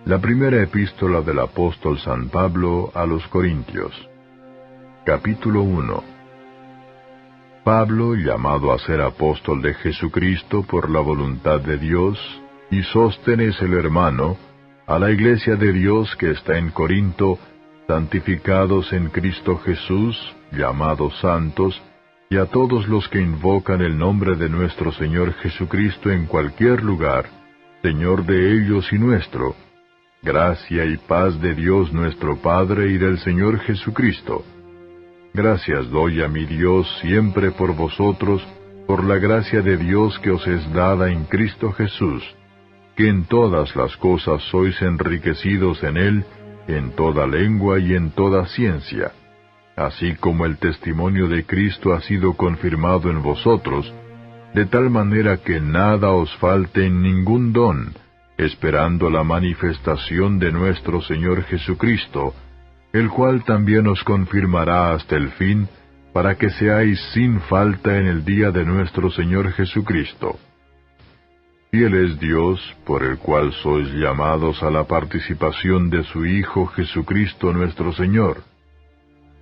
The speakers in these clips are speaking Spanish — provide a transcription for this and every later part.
La primera epístola del apóstol San Pablo a los Corintios. Capítulo 1. Pablo, llamado a ser apóstol de Jesucristo por la voluntad de Dios, y Sóstenes el hermano, a la iglesia de Dios que está en Corinto, santificados en Cristo Jesús, llamados santos, y a todos los que invocan el nombre de nuestro Señor Jesucristo en cualquier lugar, Señor de ellos y nuestro, gracia y paz de Dios nuestro Padre y del Señor Jesucristo. Gracias doy a mi Dios siempre por vosotros, por la gracia de Dios que os es dada en Cristo Jesús, que en todas las cosas sois enriquecidos en Él, en toda lengua y en toda ciencia, así como el testimonio de Cristo ha sido confirmado en vosotros, de tal manera que nada os falte en ningún don, esperando la manifestación de nuestro Señor Jesucristo, el cual también os confirmará hasta el fin, para que seáis sin falta en el día de nuestro Señor Jesucristo. Fiel es Dios, por el cual sois llamados a la participación de su Hijo Jesucristo nuestro Señor.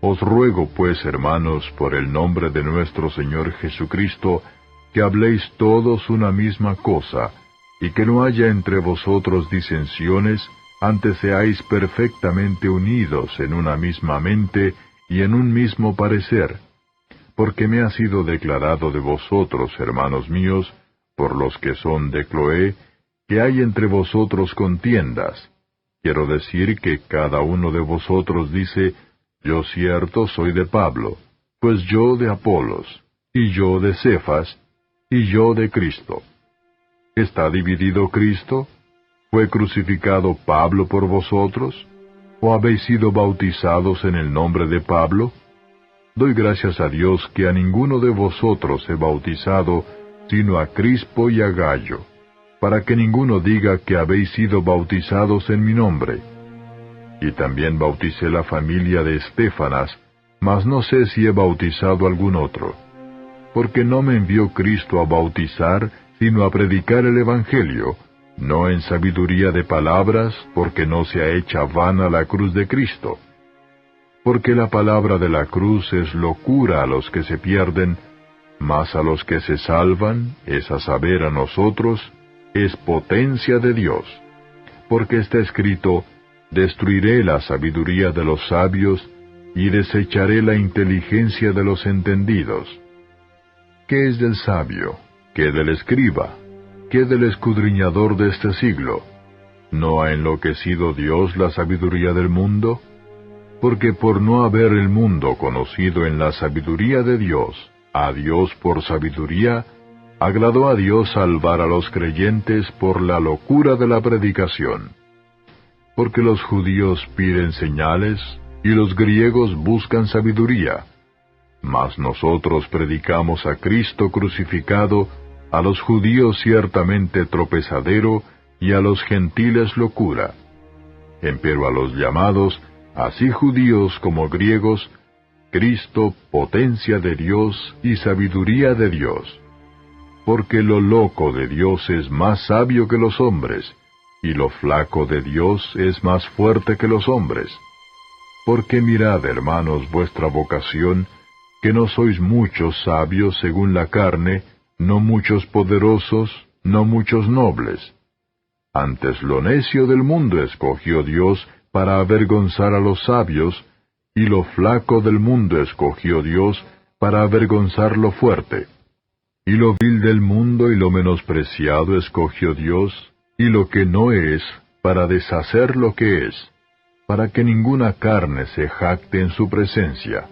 Os ruego pues, hermanos, por el nombre de nuestro Señor Jesucristo, que habléis todos una misma cosa, y que no haya entre vosotros disensiones, antes seáis perfectamente unidos en una misma mente y en un mismo parecer, porque me ha sido declarado de vosotros, hermanos míos, por los que son de Cloé, que hay entre vosotros contiendas. Quiero decir que cada uno de vosotros dice, yo cierto soy de Pablo, pues yo de Apolos, y yo de Cefas, y yo de Cristo. ¿Está dividido Cristo? ¿Fue crucificado Pablo por vosotros? ¿O habéis sido bautizados en el nombre de Pablo? Doy gracias a Dios que a ninguno de vosotros he bautizado, sino a Crispo y a Gayo, para que ninguno diga que habéis sido bautizados en mi nombre. Y también bauticé la familia de Estéfanas, mas no sé si he bautizado algún otro. Porque no me envió Cristo a bautizar, sino a predicar el Evangelio, no en sabiduría de palabras, porque no sea hecha vana la cruz de Cristo. Porque la palabra de la cruz es locura a los que se pierden, mas a los que se salvan, es a saber a nosotros, es potencia de Dios. Porque está escrito, destruiré la sabiduría de los sabios, y desecharé la inteligencia de los entendidos. ¿Qué es del sabio? ¿Qué del escriba? ¿Qué del escudriñador de este siglo? ¿No ha enloquecido Dios la sabiduría del mundo? Porque por no haber el mundo conocido en la sabiduría de Dios, a Dios por sabiduría, agradó a Dios salvar a los creyentes por la locura de la predicación. Porque los judíos piden señales, y los griegos buscan sabiduría. Mas nosotros predicamos a Cristo crucificado, a los judíos ciertamente tropezadero, y a los gentiles locura. Empero a los llamados, así judíos como griegos, Cristo potencia de Dios y sabiduría de Dios. Porque lo loco de Dios es más sabio que los hombres, y lo flaco de Dios es más fuerte que los hombres. Porque mirad, hermanos, vuestra vocación, que no sois muchos sabios según la carne, no muchos poderosos, no muchos nobles. Antes lo necio del mundo escogió Dios para avergonzar a los sabios, y lo flaco del mundo escogió Dios para avergonzar lo fuerte. Y lo vil del mundo y lo menospreciado escogió Dios, y lo que no es, para deshacer lo que es, para que ninguna carne se jacte en su presencia.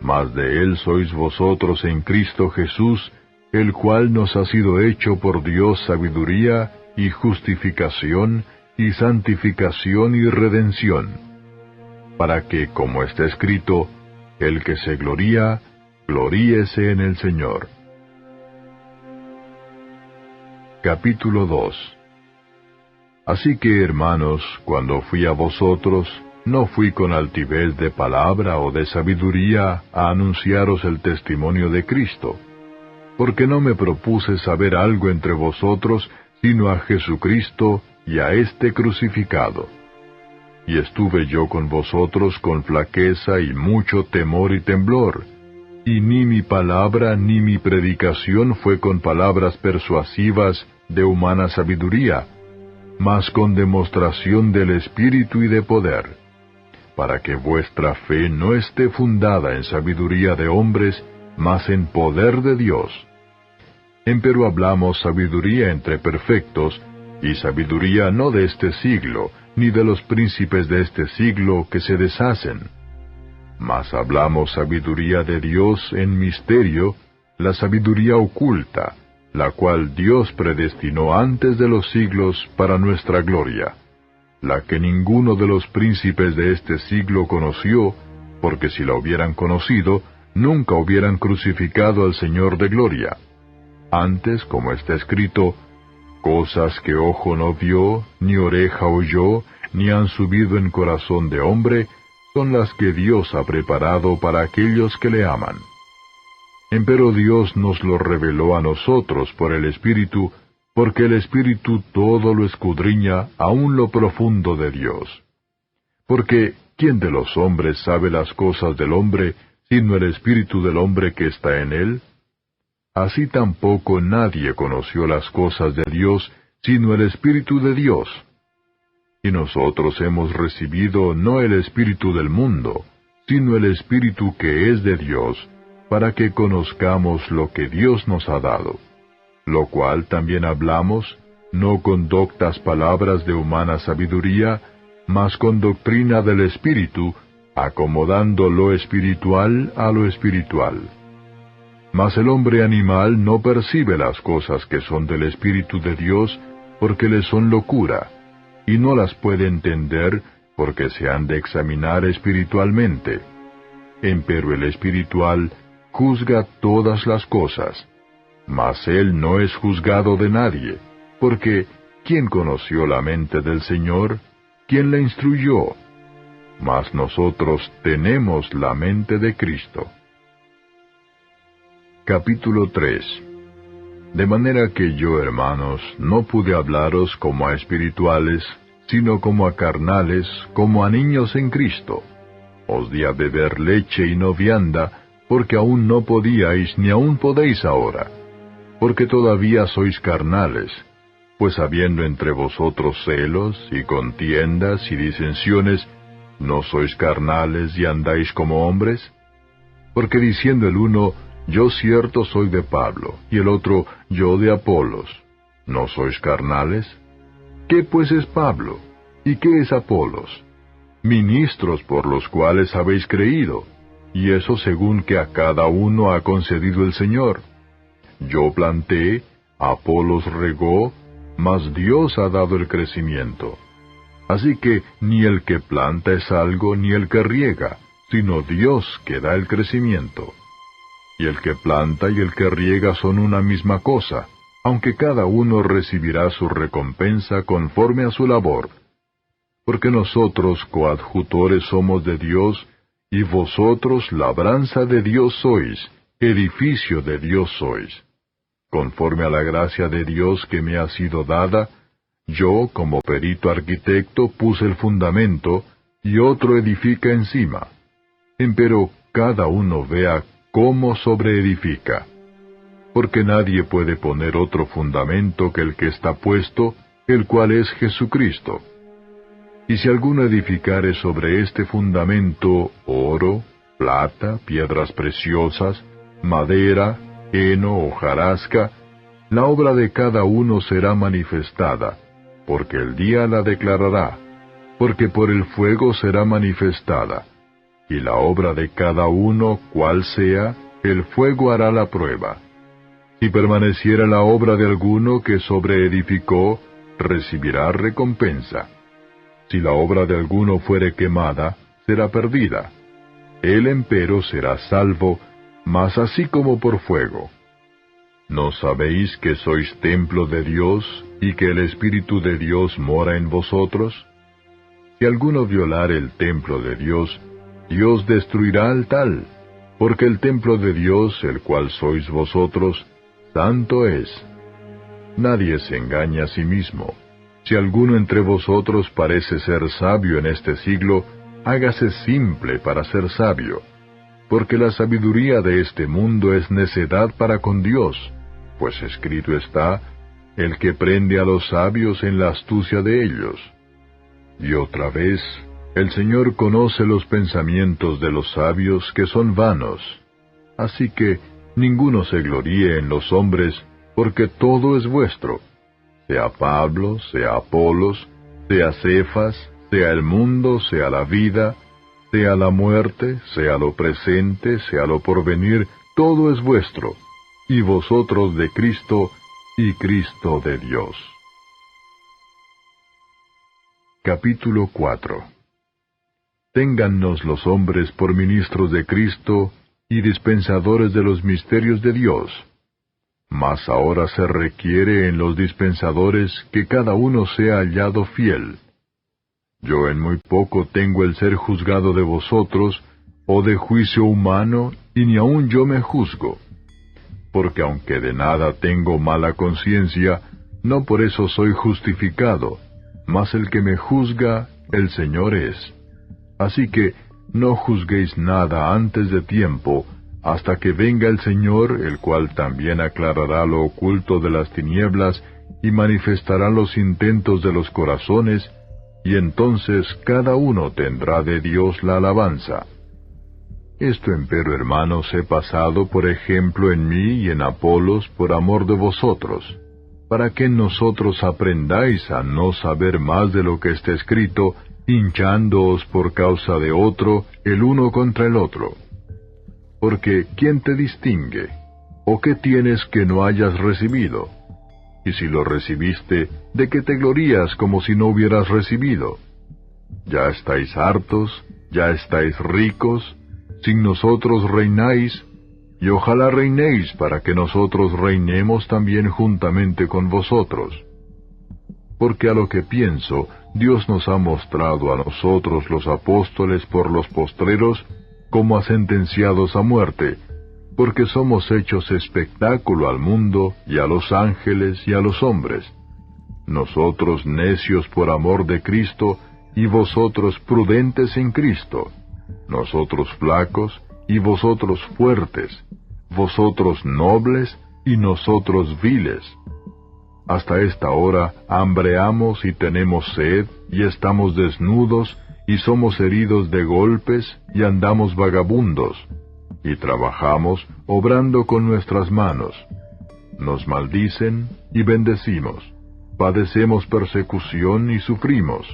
Mas de Él sois vosotros en Cristo Jesús, el cual nos ha sido hecho por Dios sabiduría, y justificación, y santificación y redención, para que, como está escrito, el que se gloría, gloríese en el Señor. Capítulo 2. Así que, hermanos, cuando fui a vosotros, no fui con altivez de palabra o de sabiduría a anunciaros el testimonio de Cristo, porque no me propuse saber algo entre vosotros, sino a Jesucristo y a éste crucificado. Y estuve yo con vosotros con flaqueza y mucho temor y temblor, y ni mi palabra ni mi predicación fue con palabras persuasivas de humana sabiduría, mas con demostración del Espíritu y de poder, para que vuestra fe no esté fundada en sabiduría de hombres, mas en poder de Dios. Empero hablamos sabiduría entre perfectos, y sabiduría no de este siglo, ni de los príncipes de este siglo que se deshacen. Mas hablamos sabiduría de Dios en misterio, la sabiduría oculta, la cual Dios predestinó antes de los siglos para nuestra gloria, la que ninguno de los príncipes de este siglo conoció, porque si la hubieran conocido, nunca hubieran crucificado al Señor de gloria. Antes, como está escrito, cosas que ojo no vio, ni oreja oyó, ni han subido en corazón de hombre, son las que Dios ha preparado para aquellos que le aman. Empero Dios nos lo reveló a nosotros por el Espíritu, porque el Espíritu todo lo escudriña, aun lo profundo de Dios. Porque, ¿quién de los hombres sabe las cosas del hombre, sino el Espíritu del hombre que está en él? Así tampoco nadie conoció las cosas de Dios, sino el Espíritu de Dios. Y nosotros hemos recibido no el espíritu del mundo, sino el Espíritu que es de Dios, para que conozcamos lo que Dios nos ha dado. Lo cual también hablamos, no con doctas palabras de humana sabiduría, mas con doctrina del Espíritu, acomodando lo espiritual a lo espiritual. Mas el hombre animal no percibe las cosas que son del Espíritu de Dios, porque le son locura, y no las puede entender, porque se han de examinar espiritualmente. Empero el espiritual juzga todas las cosas, mas él no es juzgado de nadie, porque ¿quién conoció la mente del Señor? ¿Quién la instruyó? Mas nosotros tenemos la mente de Cristo. Capítulo 3. De manera que yo, hermanos, no pude hablaros como a espirituales, sino como a carnales, como a niños en Cristo. Os di a beber leche y no vianda, porque aún no podíais ni aún podéis ahora, porque todavía sois carnales, pues habiendo entre vosotros celos y contiendas y disensiones, ¿no sois carnales y andáis como hombres? Porque diciendo el uno, yo cierto soy de Pablo, y el otro, yo de Apolos, ¿no sois carnales? ¿Qué pues es Pablo? ¿Y qué es Apolos? Ministros por los cuales habéis creído, y eso según que a cada uno ha concedido el Señor. Yo planté, Apolos regó, mas Dios ha dado el crecimiento. Así que ni el que planta es algo, ni el que riega, sino Dios que da el crecimiento. Y el que planta y el que riega son una misma cosa, aunque cada uno recibirá su recompensa conforme a su labor. Porque nosotros coadjutores somos de Dios, y vosotros labranza de Dios sois, edificio de Dios sois. Conforme a la gracia de Dios que me ha sido dada, yo, como perito arquitecto, puse el fundamento, y otro edifica encima. Empero cada uno vea cómo sobreedifica. Porque nadie puede poner otro fundamento que el que está puesto, el cual es Jesucristo. Y si alguno edificare sobre este fundamento oro, plata, piedras preciosas, madera, heno o hojarasca, la obra de cada uno será manifestada, porque el día la declarará, porque por el fuego será manifestada, y la obra de cada uno, cual sea, el fuego hará la prueba. Si permaneciera la obra de alguno que sobreedificó, recibirá recompensa. Si la obra de alguno fuere quemada, será perdida. Él empero será salvo, mas así como por fuego. ¿No sabéis que sois templo de Dios, y que el Espíritu de Dios mora en vosotros? Si alguno violare el templo de Dios, Dios destruirá al tal, porque el templo de Dios, el cual sois vosotros, santo es. Nadie se engaña a sí mismo. Si alguno entre vosotros parece ser sabio en este siglo, hágase simple para ser sabio, porque la sabiduría de este mundo es necedad para con Dios, pues escrito está, el que prende a los sabios en la astucia de ellos. Y otra vez, el Señor conoce los pensamientos de los sabios que son vanos. Así que ninguno se gloríe en los hombres, porque todo es vuestro, sea Pablo, sea Apolos, sea Cefas, sea el mundo, sea la vida, sea la muerte, sea lo presente, sea lo porvenir, todo es vuestro, y vosotros de Cristo, y Cristo de Dios. Capítulo 4. Téngannos los hombres por ministros de Cristo y dispensadores de los misterios de Dios. Mas ahora se requiere en los dispensadores que cada uno sea hallado fiel. Yo en muy poco tengo el ser juzgado de vosotros, o de juicio humano, y ni aun yo me juzgo. Porque aunque de nada tengo mala conciencia, no por eso soy justificado, mas el que me juzga, el Señor es. Así que no juzguéis nada antes de tiempo, hasta que venga el Señor, el cual también aclarará lo oculto de las tinieblas, y manifestará los intentos de los corazones, y entonces cada uno tendrá de Dios la alabanza. Esto empero, hermanos, he pasado por ejemplo en mí y en Apolos por amor de vosotros, para que en nosotros aprendáis a no saber más de lo que está escrito, hinchándoos por causa de otro, el uno contra el otro. Porque ¿quién te distingue? ¿O qué tienes que no hayas recibido? Y si lo recibiste, ¿de qué te glorías como si no hubieras recibido? Ya estáis hartos, ya estáis ricos, sin nosotros reináis, y ojalá reinéis para que nosotros reinemos también juntamente con vosotros. Porque a lo que pienso, Dios nos ha mostrado a nosotros los apóstoles por los postreros, como a sentenciados a muerte, porque somos hechos espectáculo al mundo, y a los ángeles, y a los hombres. Nosotros necios por amor de Cristo, y vosotros prudentes en Cristo. Nosotros flacos, y vosotros fuertes. Vosotros nobles, y nosotros viles. Hasta esta hora hambreamos y tenemos sed, y estamos desnudos, y somos heridos de golpes, y andamos vagabundos, y trabajamos, obrando con nuestras manos. Nos maldicen, y bendecimos. Padecemos persecución, y sufrimos.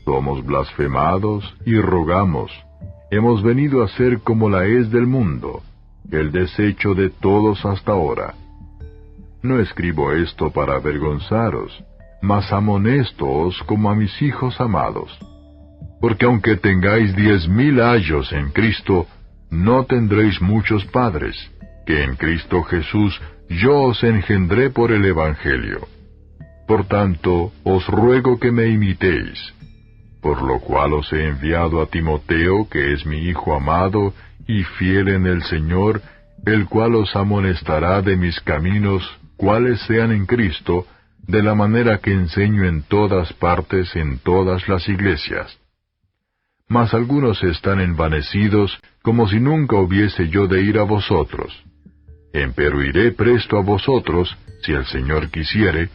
Somos blasfemados, y rogamos. Hemos venido a ser como la hez del mundo, el desecho de todos hasta ahora. No escribo esto para avergonzaros, mas amonéstoos como a mis hijos amados. Porque aunque tengáis 10,000 ayos en Cristo, no tendréis muchos padres, que en Cristo Jesús yo os engendré por el Evangelio. Por tanto, os ruego que me imitéis, por lo cual os he enviado a Timoteo, que es mi hijo amado y fiel en el Señor, el cual os amonestará de mis caminos, cuáles sean en Cristo, de la manera que enseño en todas partes, en todas las iglesias. Mas algunos están envanecidos, como si nunca hubiese yo de ir a vosotros. Empero iré presto a vosotros, si el Señor quisiere,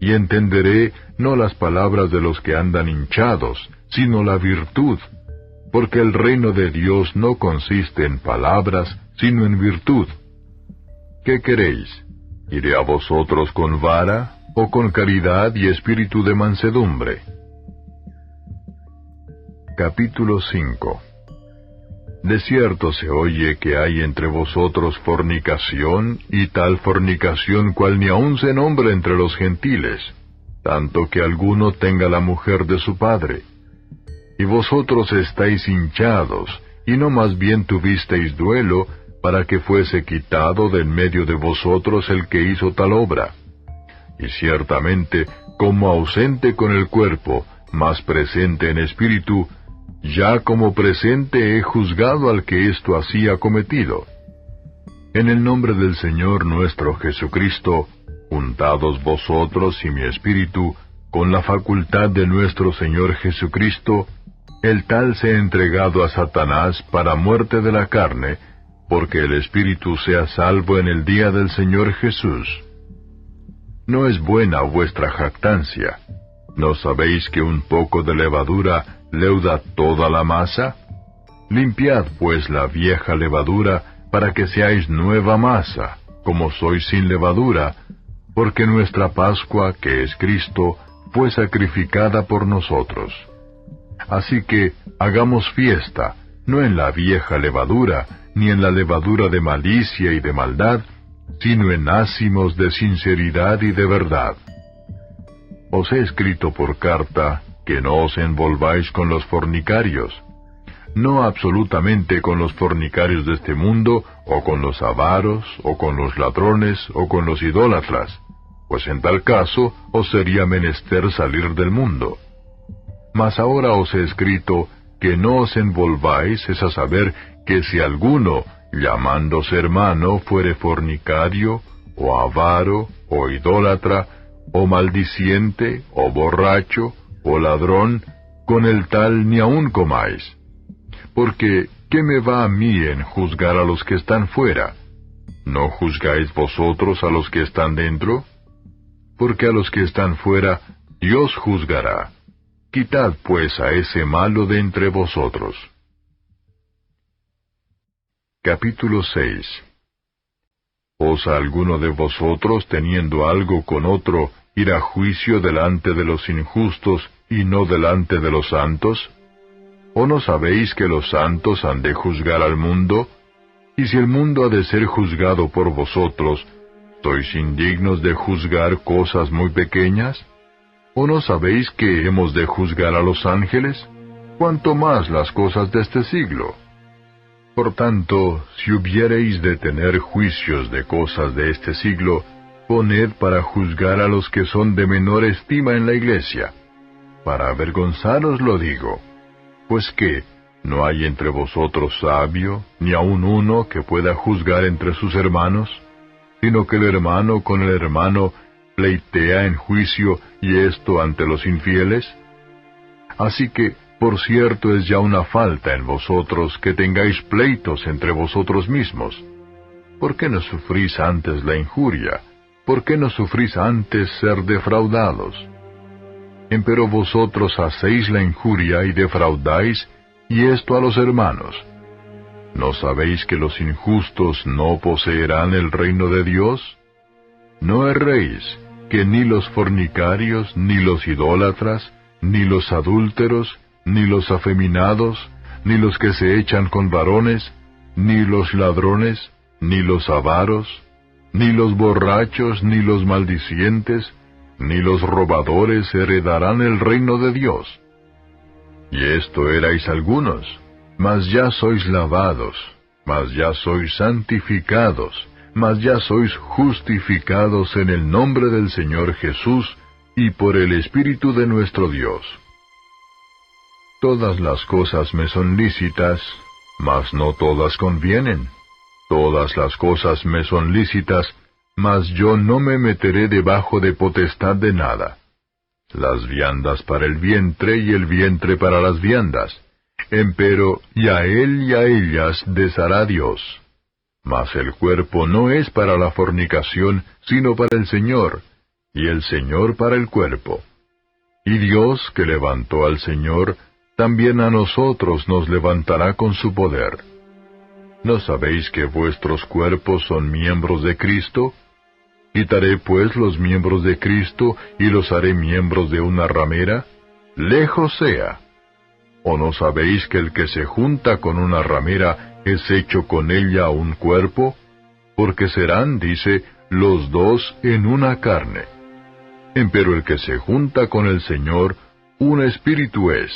y entenderé no las palabras de los que andan hinchados, sino la virtud, porque el reino de Dios no consiste en palabras, sino en virtud. ¿Qué queréis? ¿Iré a vosotros con vara, o con caridad y espíritu de mansedumbre? Capítulo 5. De cierto se oye que hay entre vosotros fornicación, y tal fornicación cual ni aun se nombra entre los gentiles, tanto que alguno tenga la mujer de su padre. Y vosotros estáis hinchados, y no más bien tuvisteis duelo, para que fuese quitado de en medio de vosotros el que hizo tal obra. Y ciertamente, como ausente con el cuerpo, mas presente en espíritu, ya como presente he juzgado al que esto así ha cometido. En el nombre del Señor nuestro Jesucristo, juntados vosotros y mi espíritu, con la facultad de nuestro Señor Jesucristo, el tal sea entregado a Satanás para muerte de la carne, porque el espíritu sea salvo en el día del Señor Jesús. ¿No es buena vuestra jactancia? ¿No sabéis que un poco de levadura leuda toda la masa? Limpiad pues la vieja levadura, para que seáis nueva masa, como sois sin levadura, porque nuestra Pascua, que es Cristo, fue sacrificada por nosotros. Así que hagamos fiesta, no en la vieja levadura, ni en la levadura de malicia y de maldad, sino en ácimos de sinceridad y de verdad. Os he escrito por carta que no os envolváis con los fornicarios, no absolutamente con los fornicarios de este mundo, o con los avaros, o con los ladrones, o con los idólatras, pues en tal caso os sería menester salir del mundo. Mas ahora os he escrito que no os envolváis, es a saber, que si alguno, llamándose hermano, fuere fornicario, o avaro, o idólatra, o maldiciente, o borracho, o ladrón, con el tal ni aun comáis. Porque, ¿qué me va a mí en juzgar a los que están fuera? ¿No juzgáis vosotros a los que están dentro? Porque a los que están fuera, Dios juzgará. Quitad pues a ese malo de entre vosotros. Capítulo 6. ¿Osa alguno de vosotros, teniendo algo con otro, ir a juicio delante de los injustos y no delante de los santos? ¿O no sabéis que los santos han de juzgar al mundo? Y si el mundo ha de ser juzgado por vosotros, ¿sois indignos de juzgar cosas muy pequeñas? ¿O no sabéis que hemos de juzgar a los ángeles? ¿Cuánto más las cosas de este siglo? Por tanto, si hubiereis de tener juicios de cosas de este siglo, poned para juzgar a los que son de menor estima en la iglesia. Para avergonzaros lo digo. Pues que, ¿no hay entre vosotros sabio, ni aun uno que pueda juzgar entre sus hermanos? Sino que el hermano con el hermano pleitea en juicio, y esto ante los infieles. Así que, por cierto, es ya una falta en vosotros que tengáis pleitos entre vosotros mismos. ¿Por qué no sufrís antes la injuria? ¿Por qué no sufrís antes ser defraudados? Empero vosotros hacéis la injuria y defraudáis, y esto a los hermanos. ¿No sabéis que los injustos no poseerán el reino de Dios? No erréis, que ni los fornicarios, ni los idólatras, ni los adúlteros, ni los afeminados, ni los que se echan con varones, ni los ladrones, ni los avaros, ni los borrachos, ni los maldicientes, ni los robadores heredarán el reino de Dios. Y esto erais algunos, mas ya sois lavados, mas ya sois santificados, mas ya sois justificados en el nombre del Señor Jesús y por el Espíritu de nuestro Dios. Todas las cosas me son lícitas, mas no todas convienen. Todas las cosas me son lícitas, mas yo no me meteré debajo de potestad de nada. Las viandas para el vientre y el vientre para las viandas. Empero, y a él y a ellas deshará Dios. Mas el cuerpo no es para la fornicación, sino para el Señor, y el Señor para el cuerpo. Y Dios, que levantó al Señor, también a nosotros nos levantará con su poder. ¿No sabéis que vuestros cuerpos son miembros de Cristo? ¿Quitaré pues los miembros de Cristo y los haré miembros de una ramera? Lejos sea. ¿O no sabéis que el que se junta con una ramera es hecho con ella un cuerpo? Porque serán, dice, los dos en una carne. Empero el que se junta con el Señor, un espíritu es.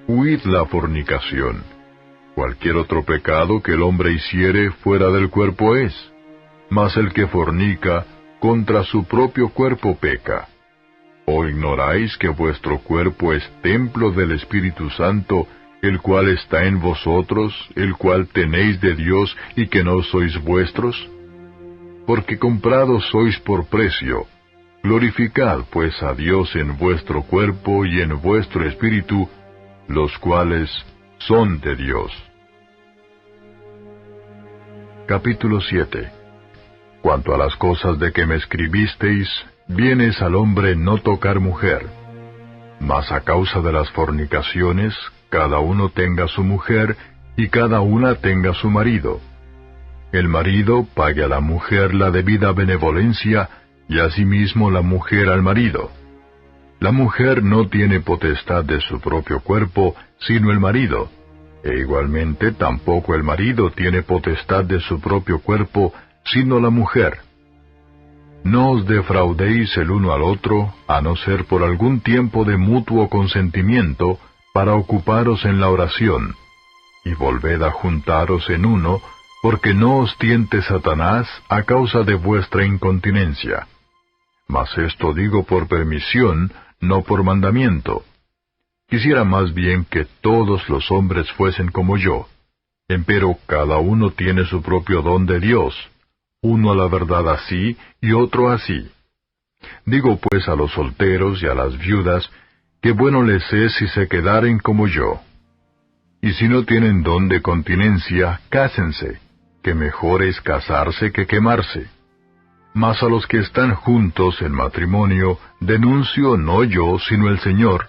Huid la fornicación. Cualquier otro pecado que el hombre hiciere fuera del cuerpo es. Mas el que fornica, contra su propio cuerpo peca. ¿O ignoráis que vuestro cuerpo es templo del Espíritu Santo, el cual está en vosotros, el cual tenéis de Dios y que no sois vuestros? Porque comprados sois por precio. Glorificad pues a Dios en vuestro cuerpo y en vuestro espíritu, los cuales son de Dios. Capítulo 7. Cuanto a las cosas de que me escribisteis, bien es al hombre no tocar mujer. Mas a causa de las fornicaciones, cada uno tenga su mujer, y cada una tenga su marido. El marido pague a la mujer la debida benevolencia, y asimismo la mujer al marido. La mujer no tiene potestad de su propio cuerpo, sino el marido, e igualmente tampoco el marido tiene potestad de su propio cuerpo, sino la mujer. No os defraudéis el uno al otro, a no ser por algún tiempo de mutuo consentimiento, para ocuparos en la oración, y volved a juntaros en uno, porque no os tiente Satanás a causa de vuestra incontinencia. Mas esto digo por permisión, no por mandamiento. Quisiera más bien que todos los hombres fuesen como yo. Empero cada uno tiene su propio don de Dios, uno a la verdad así y otro así. Digo pues a los solteros y a las viudas, que bueno les es si se quedaren como yo. Y si no tienen don de continencia, cásense, que mejor es casarse que quemarse. Mas a los que están juntos en matrimonio, denuncio no yo, sino el Señor,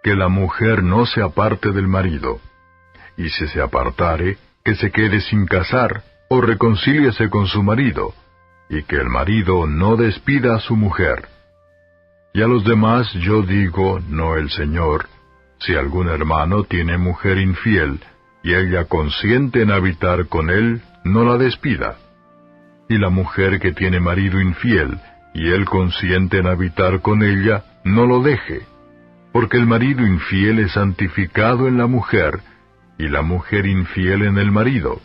que la mujer no se aparte del marido. Y si se apartare, que se quede sin casar, o reconcíliese con su marido, y que el marido no despida a su mujer. Y a los demás yo digo, no el Señor, si algún hermano tiene mujer infiel, y ella consiente en habitar con él, no la despida. Y la mujer que tiene marido infiel, y él consiente en habitar con ella, no lo deje. Porque el marido infiel es santificado en la mujer, y la mujer infiel en el marido.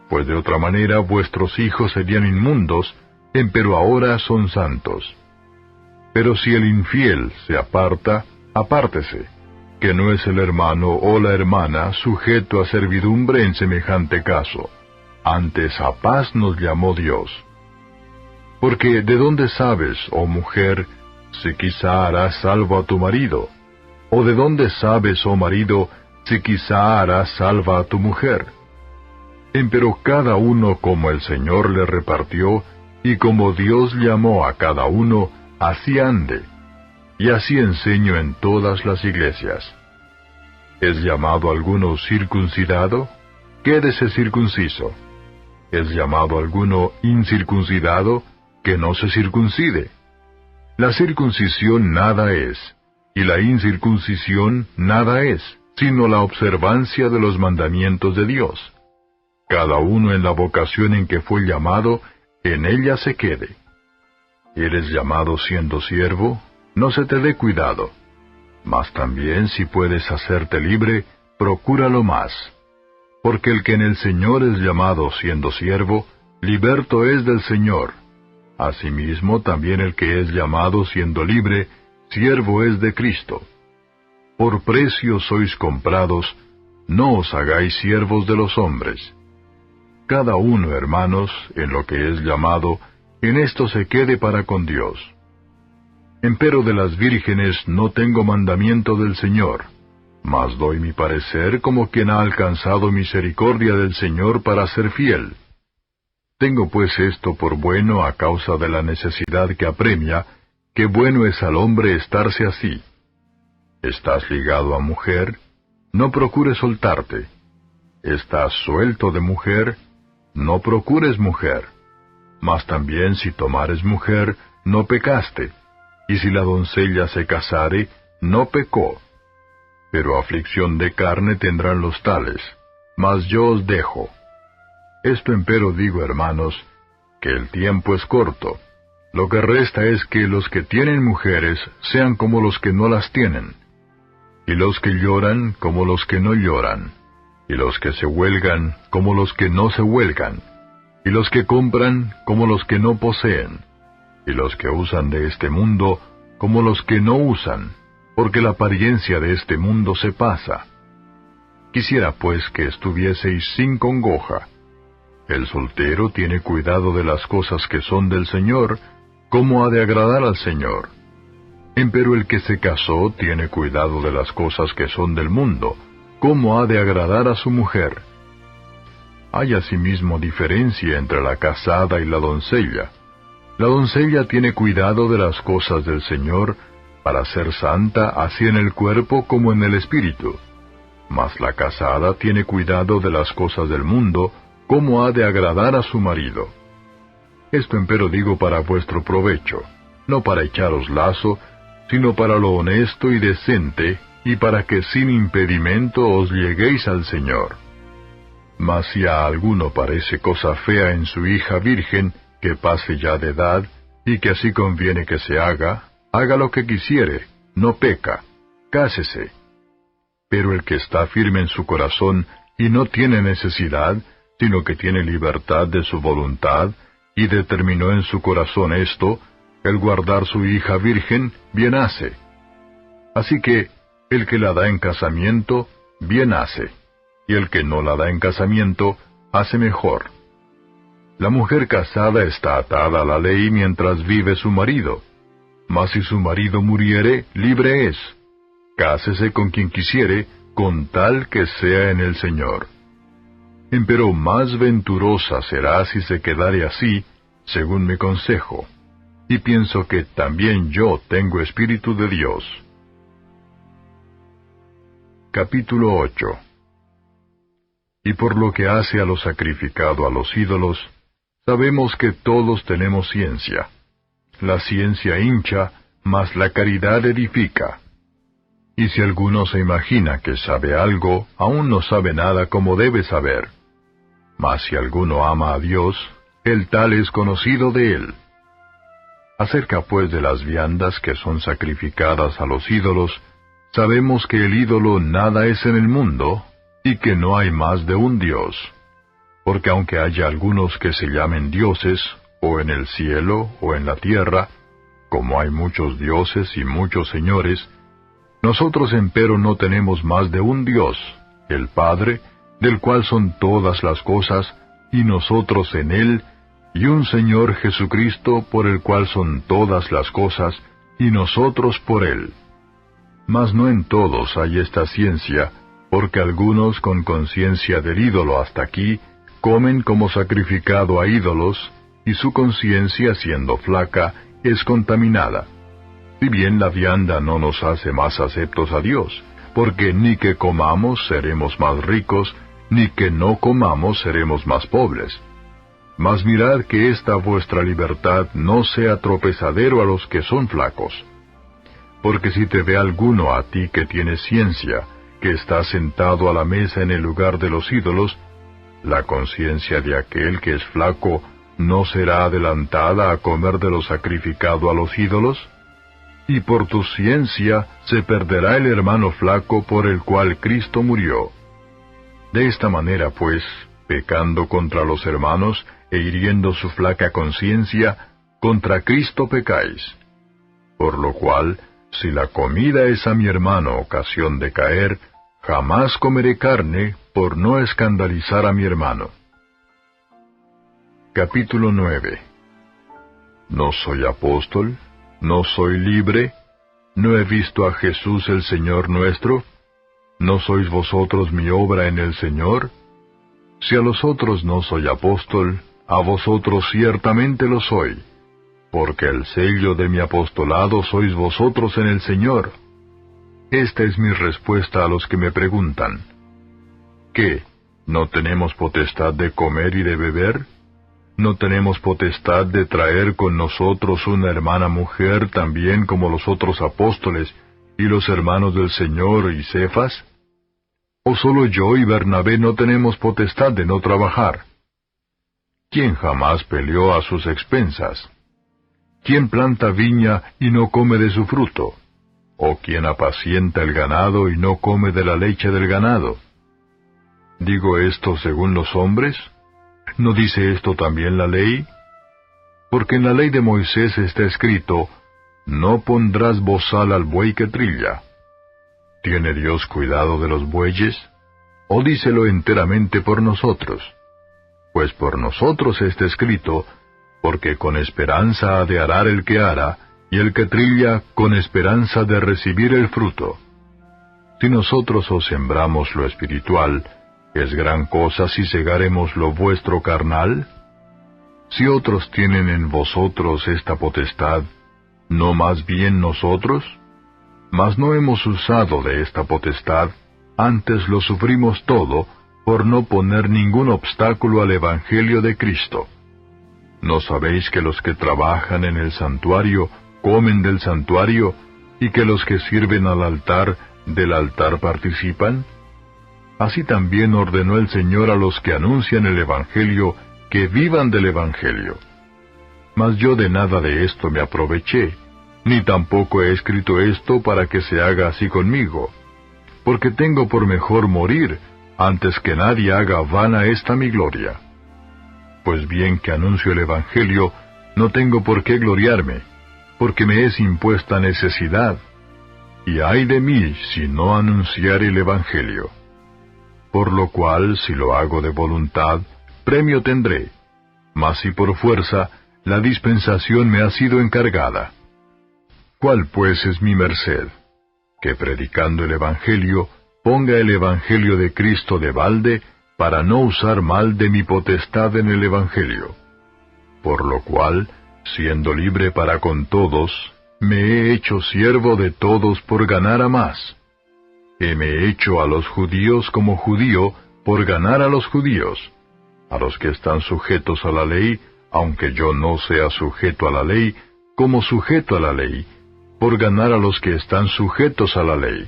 Pues de otra manera vuestros hijos serían inmundos, empero ahora son santos. Pero si el infiel se aparta, apártese, que no es el hermano o la hermana sujeto a servidumbre en semejante caso. Antes a paz nos llamó Dios. Porque ¿de dónde sabes, oh mujer, si quizá harás salvo a tu marido? ¿O de dónde sabes, oh marido, si quizá harás salva a tu mujer? Empero cada uno como el Señor le repartió, y como Dios llamó a cada uno, así ande. Y así enseño en todas las iglesias. ¿Es llamado alguno circuncidado? Quédese circunciso. ¿Es llamado alguno incircuncidado? Que no se circuncide. La circuncisión nada es, y la incircuncisión nada es, sino la observancia de los mandamientos de Dios. Cada uno en la vocación en que fue llamado, en ella se quede. ¿Eres llamado siendo siervo? No se te dé cuidado. Mas también si puedes hacerte libre, procúralo más. Porque el que en el Señor es llamado siendo siervo, liberto es del Señor. Asimismo también el que es llamado siendo libre, siervo es de Cristo. Por precio sois comprados, no os hagáis siervos de los hombres. Cada uno, hermanos, en lo que es llamado, en esto se quede para con Dios. Empero de las vírgenes no tengo mandamiento del Señor, mas doy mi parecer como quien ha alcanzado misericordia del Señor para ser fiel. Tengo pues esto por bueno a causa de la necesidad que apremia, que bueno es al hombre estarse así. ¿Estás ligado a mujer? No procures soltarte. ¿Estás suelto de mujer? No procures mujer. Mas también si tomares mujer, no pecaste. Y si la doncella se casare, no pecó. Pero aflicción de carne tendrán los tales, mas yo os dejo. Esto empero digo, hermanos, que el tiempo es corto. Lo que resta es que los que tienen mujeres sean como los que no las tienen, y los que lloran como los que no lloran, y los que se huelgan como los que no se huelgan, y los que compran como los que no poseen, y los que usan de este mundo como los que no usan, porque la apariencia de este mundo se pasa. Quisiera pues que estuvieseis sin congoja. El soltero tiene cuidado de las cosas que son del Señor, ¿cómo ha de agradar al Señor? Empero el que se casó tiene cuidado de las cosas que son del mundo, ¿cómo ha de agradar a su mujer? Hay asimismo diferencia entre la casada y la doncella. La doncella tiene cuidado de las cosas del Señor, para ser santa así en el cuerpo como en el espíritu. Mas la casada tiene cuidado de las cosas del mundo, cómo ha de agradar a su marido. Esto empero digo para vuestro provecho, no para echaros lazo, sino para lo honesto y decente, y para que sin impedimento os lleguéis al Señor. Mas si a alguno parece cosa fea en su hija virgen, que pase ya de edad, y que así conviene que se haga lo que quisiere, no peca, cásese. Pero el que está firme en su corazón, y no tiene necesidad, sino que tiene libertad de su voluntad, y determinó en su corazón esto, el guardar su hija virgen, bien hace. Así que, el que la da en casamiento, bien hace, y el que no la da en casamiento, hace mejor. La mujer casada está atada a la ley mientras vive su marido, mas si su marido muriere, libre es. Cásese con quien quisiere, con tal que sea en el Señor. Empero más venturosa será si se quedare así, según mi consejo. Y pienso que también yo tengo Espíritu de Dios. Capítulo 8. Y por lo que hace a lo sacrificado a los ídolos, sabemos que todos tenemos ciencia. La ciencia hincha, mas la caridad edifica. Y si alguno se imagina que sabe algo, aún no sabe nada como debe saber. Mas si alguno ama a Dios, el tal es conocido de él. Acerca pues de las viandas que son sacrificadas a los ídolos, sabemos que el ídolo nada es en el mundo, y que no hay más de un Dios. Porque aunque haya algunos que se llamen dioses, o en el cielo, o en la tierra, como hay muchos dioses y muchos señores, nosotros empero no tenemos más de un Dios, el Padre, del cual son todas las cosas, y nosotros en Él, y un Señor Jesucristo, por el cual son todas las cosas, y nosotros por Él. Mas no en todos hay esta ciencia, porque algunos con conciencia del ídolo hasta aquí, comen como sacrificado a ídolos, y su conciencia, siendo flaca, es contaminada. Si bien la vianda no nos hace más aceptos a Dios, porque ni que comamos seremos más ricos, ni que no comamos seremos más pobres. Mas mirad que esta vuestra libertad no sea tropezadero a los que son flacos. Porque si te ve alguno a ti que tienes ciencia, que está sentado a la mesa en el lugar de los ídolos, la conciencia de aquel que es flaco ¿no será adelantada a comer de lo sacrificado a los ídolos? Y por tu ciencia se perderá el hermano flaco por el cual Cristo murió. De esta manera, pues, pecando contra los hermanos e hiriendo su flaca conciencia, contra Cristo pecáis. Por lo cual, si la comida es a mi hermano ocasión de caer, jamás comeré carne por no escandalizar a mi hermano. Capítulo 9. ¿No soy apóstol? ¿No soy libre? ¿No he visto a Jesús el Señor nuestro? ¿No sois vosotros mi obra en el Señor? Si a los otros no soy apóstol, a vosotros ciertamente lo soy, porque el sello de mi apostolado sois vosotros en el Señor. Esta es mi respuesta a los que me preguntan. ¿Qué? ¿No tenemos potestad de comer y de beber? ¿No tenemos potestad de traer con nosotros una hermana mujer también como los otros apóstoles y los hermanos del Señor y Cefas? ¿O solo yo y Bernabé no tenemos potestad de no trabajar? ¿Quién jamás peleó a sus expensas? ¿Quién planta viña y no come de su fruto? ¿O quién apacienta el ganado y no come de la leche del ganado? ¿Digo esto según los hombres? ¿No dice esto también la ley? Porque en la ley de Moisés está escrito, no pondrás bozal al buey que trilla. ¿Tiene Dios cuidado de los bueyes? ¿O dícelo enteramente por nosotros? Pues por nosotros está escrito, porque con esperanza ha de arar el que ara, y el que trilla con esperanza de recibir el fruto. Si nosotros os sembramos lo espiritual, ¿es gran cosa si segáremos lo vuestro carnal? Si otros tienen en vosotros esta potestad, ¿no más bien nosotros? Mas no hemos usado de esta potestad, antes lo sufrimos todo, por no poner ningún obstáculo al Evangelio de Cristo. ¿No sabéis que los que trabajan en el santuario comen del santuario, y que los que sirven al altar del altar participan? Así también ordenó el Señor a los que anuncian el Evangelio que vivan del Evangelio. Mas yo de nada de esto me aproveché, ni tampoco he escrito esto para que se haga así conmigo, porque tengo por mejor morir, antes que nadie haga vana esta mi gloria. Pues bien que anuncio el Evangelio, no tengo por qué gloriarme, porque me es impuesta necesidad, y ay de mí si no anunciare el Evangelio. Por lo cual, si lo hago de voluntad, premio tendré, mas si por fuerza, la dispensación me ha sido encargada. ¿Cuál pues es mi merced? Que predicando el Evangelio, ponga el Evangelio de Cristo de balde, para no usar mal de mi potestad en el Evangelio. Por lo cual, siendo libre para con todos, me he hecho siervo de todos por ganar a más. Me he hecho a los judíos como judío, por ganar a los judíos. A los que están sujetos a la ley, aunque yo no sea sujeto a la ley, como sujeto a la ley, por ganar a los que están sujetos a la ley.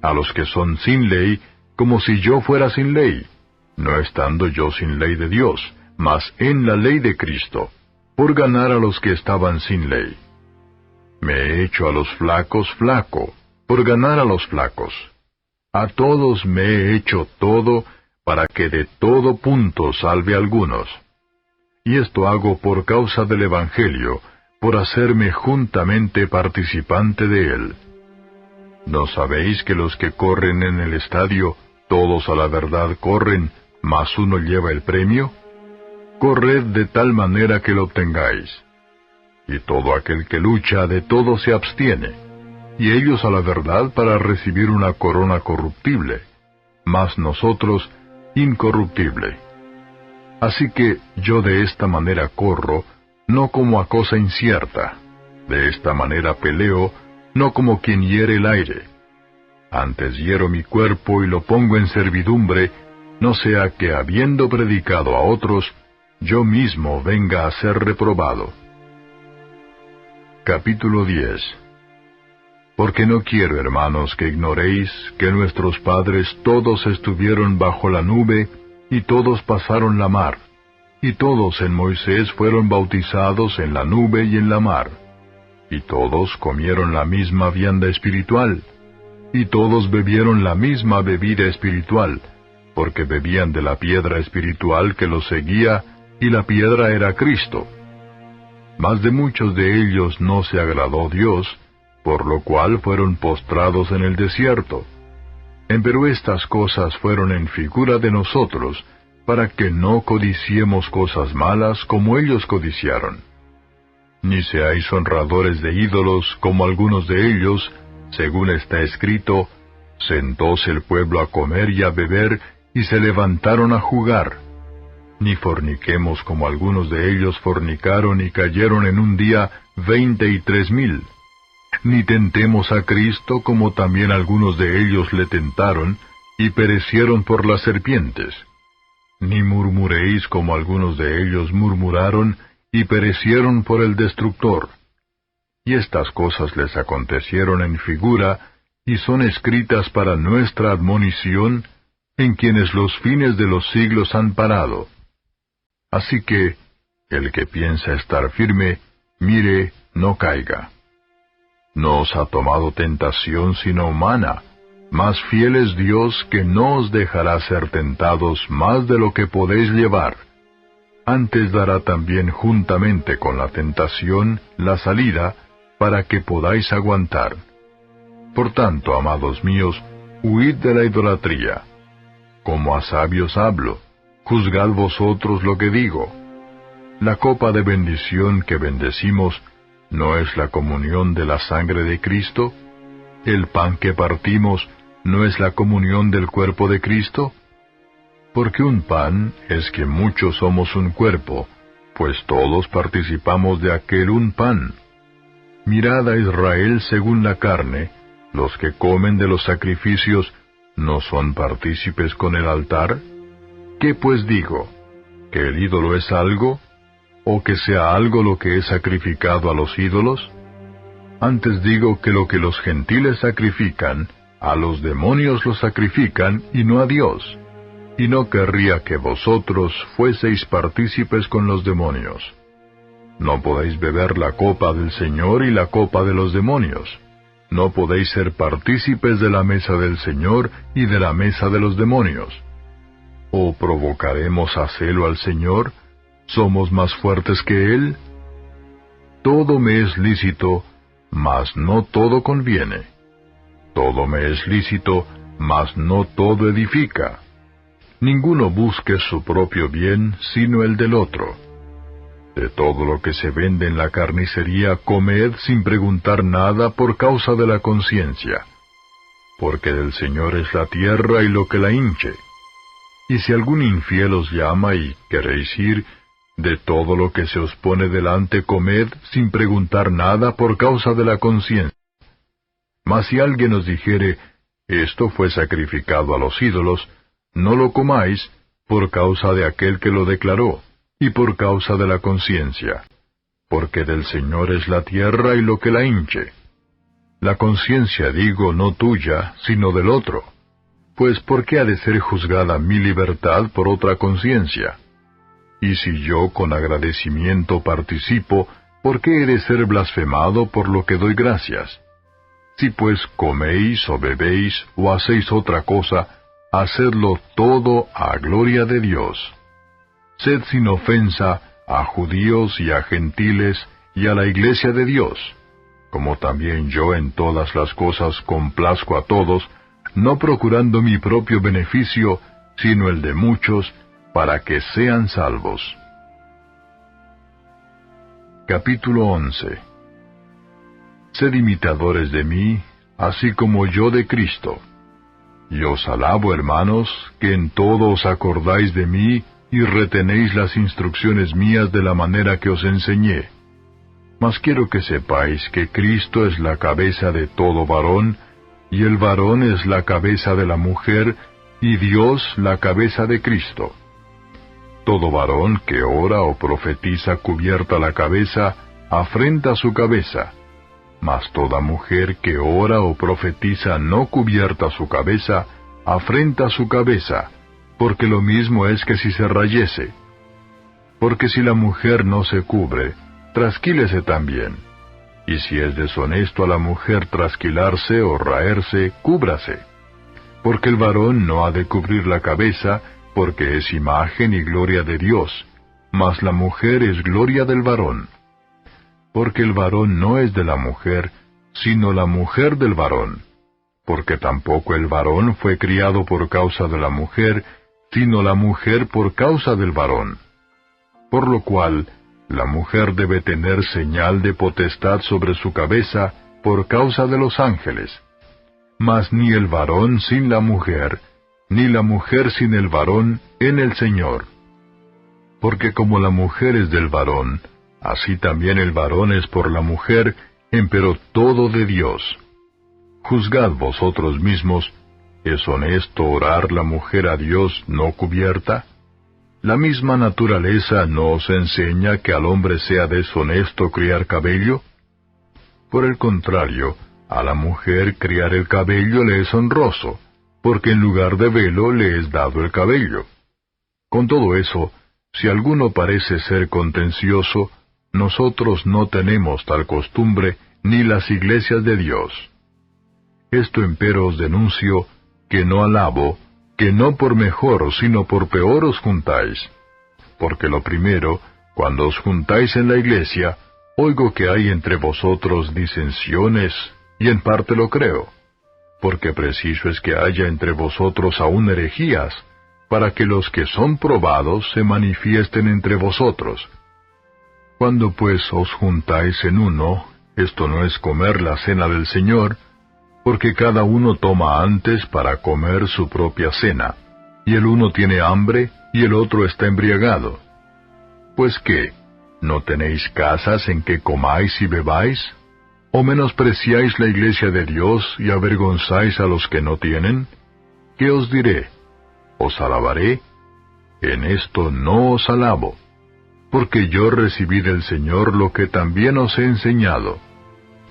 A los que son sin ley, como si yo fuera sin ley, no estando yo sin ley de Dios, mas en la ley de Cristo, por ganar a los que estaban sin ley. Me he hecho a los flacos flaco, por ganar a los flacos. A todos me he hecho todo, para que de todo punto salve a algunos. Y esto hago por causa del Evangelio, por hacerme juntamente participante de él. ¿No sabéis que los que corren en el estadio, todos a la verdad corren, mas uno lleva el premio? Corred de tal manera que lo obtengáis. Y todo aquel que lucha de todo se abstiene, y ellos a la verdad para recibir una corona corruptible, mas nosotros incorruptible. Así que yo de esta manera corro, no como a cosa incierta, de esta manera peleo, no como quien hiere el aire. Antes hiero mi cuerpo y lo pongo en servidumbre, no sea que habiendo predicado a otros, yo mismo venga a ser reprobado. Capítulo 10. Porque no quiero, hermanos, que ignoréis que nuestros padres todos estuvieron bajo la nube, y todos pasaron la mar, y todos en Moisés fueron bautizados en la nube y en la mar, y todos comieron la misma vianda espiritual, y todos bebieron la misma bebida espiritual, porque bebían de la piedra espiritual que los seguía, y la piedra era Cristo. Mas de muchos de ellos no se agradó Dios, por lo cual fueron postrados en el desierto. Empero estas cosas fueron en figura de nosotros, para que no codiciemos cosas malas como ellos codiciaron. Ni seáis honradores de ídolos como algunos de ellos, según está escrito, sentóse el pueblo a comer y a beber, y se levantaron a jugar. Ni forniquemos como algunos de ellos fornicaron y cayeron en un día 23,000. Ni tentemos a Cristo como también algunos de ellos le tentaron, y perecieron por las serpientes. Ni murmuréis como algunos de ellos murmuraron, y perecieron por el destructor. Y estas cosas les acontecieron en figura, y son escritas para nuestra admonición, en quienes los fines de los siglos han parado. Así que, el que piensa estar firme, mire, no caiga. No os ha tomado tentación sino humana, mas fiel es Dios que no os dejará ser tentados más de lo que podéis llevar. Antes dará también juntamente con la tentación la salida, para que podáis aguantar. Por tanto, amados míos, huid de la idolatría. Como a sabios hablo, juzgad vosotros lo que digo. La copa de bendición que bendecimos, ¿no es la comunión de la sangre de Cristo? ¿El pan que partimos, no es la comunión del cuerpo de Cristo? Porque un pan es que muchos somos un cuerpo, pues todos participamos de aquel un pan. Mirad a Israel según la carne, los que comen de los sacrificios, ¿no son partícipes con el altar? ¿Qué pues digo? ¿Que el ídolo es algo? ¿O que sea algo lo que es sacrificado a los ídolos? Antes digo que lo que los gentiles sacrifican, a los demonios lo sacrifican y no a Dios. Y no querría que vosotros fueseis partícipes con los demonios. No podéis beber la copa del Señor y la copa de los demonios. No podéis ser partícipes de la mesa del Señor y de la mesa de los demonios. ¿O provocaremos a celo al Señor? ¿Somos más fuertes que Él? Todo me es lícito, mas no todo conviene. Todo me es lícito, mas no todo edifica. Ninguno busque su propio bien, sino el del otro. De todo lo que se vende en la carnicería, comed sin preguntar nada por causa de la conciencia. Porque del Señor es la tierra y lo que la hinche. Y si algún infiel os llama y queréis ir, de todo lo que se os pone delante comed sin preguntar nada por causa de la conciencia. Mas si alguien os dijere, esto fue sacrificado a los ídolos, no lo comáis por causa de aquel que lo declaró, y por causa de la conciencia. Porque del Señor es la tierra y lo que la hinche. La conciencia digo no tuya, sino del otro. Pues ¿por qué ha de ser juzgada mi libertad por otra conciencia? Y si yo con agradecimiento participo, ¿por qué he de ser blasfemado por lo que doy gracias? Si pues coméis o bebéis o hacéis otra cosa, hacedlo todo a gloria de Dios. Sed sin ofensa a judíos y a gentiles y a la iglesia de Dios, como también yo en todas las cosas complazco a todos, no procurando mi propio beneficio, sino el de muchos, para que sean salvos. Capítulo 11. Sed imitadores de mí, así como yo de Cristo. Y os alabo, hermanos, que en todo os acordáis de mí, y retenéis las instrucciones mías de la manera que os enseñé. Mas quiero que sepáis que Cristo es la cabeza de todo varón, y el varón es la cabeza de la mujer, y Dios la cabeza de Cristo. Todo varón que ora o profetiza cubierta la cabeza, afrenta su cabeza. Mas toda mujer que ora o profetiza no cubierta su cabeza, afrenta su cabeza, porque lo mismo es que si se rayese. Porque si la mujer no se cubre, trasquílese también. Y si es deshonesto a la mujer trasquilarse o raerse, cúbrase. Porque el varón no ha de cubrir la cabeza, porque es imagen y gloria de Dios, mas la mujer es gloria del varón. Porque el varón no es de la mujer, sino la mujer del varón. Porque tampoco el varón fue criado por causa de la mujer, sino la mujer por causa del varón. Por lo cual, la mujer debe tener señal de potestad sobre su cabeza por causa de los ángeles. Mas ni el varón sin la mujer, ni la mujer sin el varón en el Señor. Porque como la mujer es del varón, así también el varón es por la mujer, empero todo de Dios. Juzgad vosotros mismos, ¿es honesto orar la mujer a Dios no cubierta? ¿La misma naturaleza no os enseña que al hombre sea deshonesto criar cabello? Por el contrario, a la mujer criar el cabello le es honroso, porque en lugar de velo le es dado el cabello. Con todo eso, si alguno parece ser contencioso, nosotros no tenemos tal costumbre, ni las iglesias de Dios. Esto empero os denuncio, que no alabo, que no por mejor, sino por peor os juntáis. Porque lo primero, cuando os juntáis en la iglesia, oigo que hay entre vosotros disensiones, y en parte lo creo. Porque preciso es que haya entre vosotros aún herejías, para que los que son probados se manifiesten entre vosotros, Cuando pues os juntáis en uno, esto no es comer la cena del Señor, porque cada uno toma antes para comer su propia cena, y el uno tiene hambre y el otro está embriagado. Pues qué, ¿no tenéis casas en que comáis y bebáis? ¿O menospreciáis la iglesia de Dios y avergonzáis a los que no tienen? ¿Qué os diré? ¿Os alabaré? En esto no os alabo, porque yo recibí del Señor lo que también os he enseñado,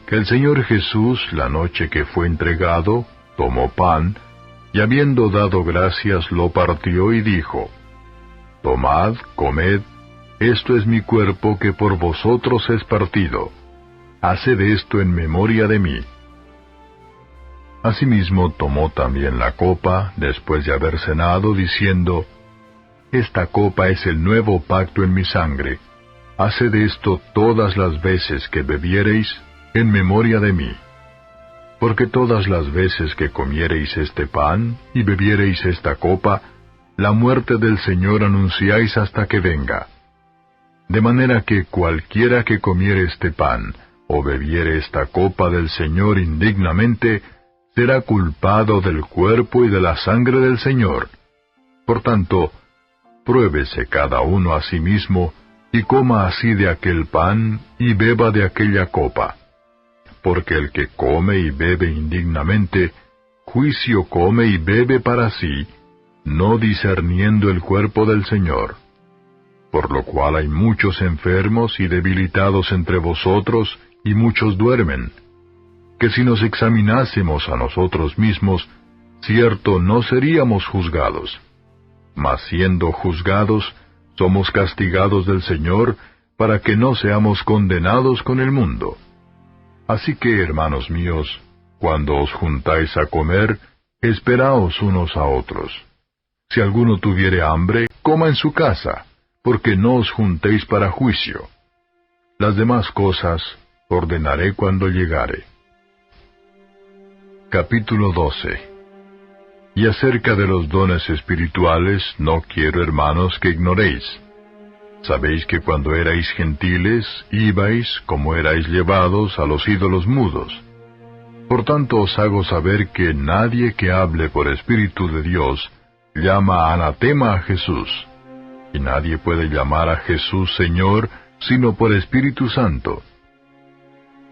que el Señor Jesús, la noche que fue entregado, tomó pan, y habiendo dado gracias lo partió y dijo, Tomad, comed, esto es mi cuerpo que por vosotros es partido. Haced esto en memoria de mí. Asimismo tomó también la copa, después de haber cenado, diciendo, Esta copa es el nuevo pacto en mi sangre. Haced esto todas las veces que bebiereis, en memoria de mí. Porque todas las veces que comiereis este pan, y bebiereis esta copa, la muerte del Señor anunciáis hasta que venga. De manera que cualquiera que comiere este pan, o bebiere esta copa del Señor indignamente, será culpado del cuerpo y de la sangre del Señor. Por tanto, pruébese cada uno a sí mismo, y coma así de aquel pan, y beba de aquella copa. Porque el que come y bebe indignamente, juicio come y bebe para sí, no discerniendo el cuerpo del Señor. Por lo cual hay muchos enfermos y debilitados entre vosotros, y muchos duermen. Que si nos examinásemos a nosotros mismos, cierto no seríamos juzgados. Mas siendo juzgados, somos castigados del Señor, para que no seamos condenados con el mundo. Así que, hermanos míos, cuando os juntáis a comer, esperaos unos a otros. Si alguno tuviere hambre, coma en su casa, porque no os juntéis para juicio. Las demás cosas ordenaré cuando llegare. Capítulo 12. Y acerca de los dones espirituales, no quiero, hermanos, que ignoréis. Sabéis que cuando erais gentiles, ibais, como erais llevados, a los ídolos mudos. Por tanto os hago saber que nadie que hable por Espíritu de Dios, llama anatema a Jesús. Y nadie puede llamar a Jesús Señor, sino por Espíritu Santo.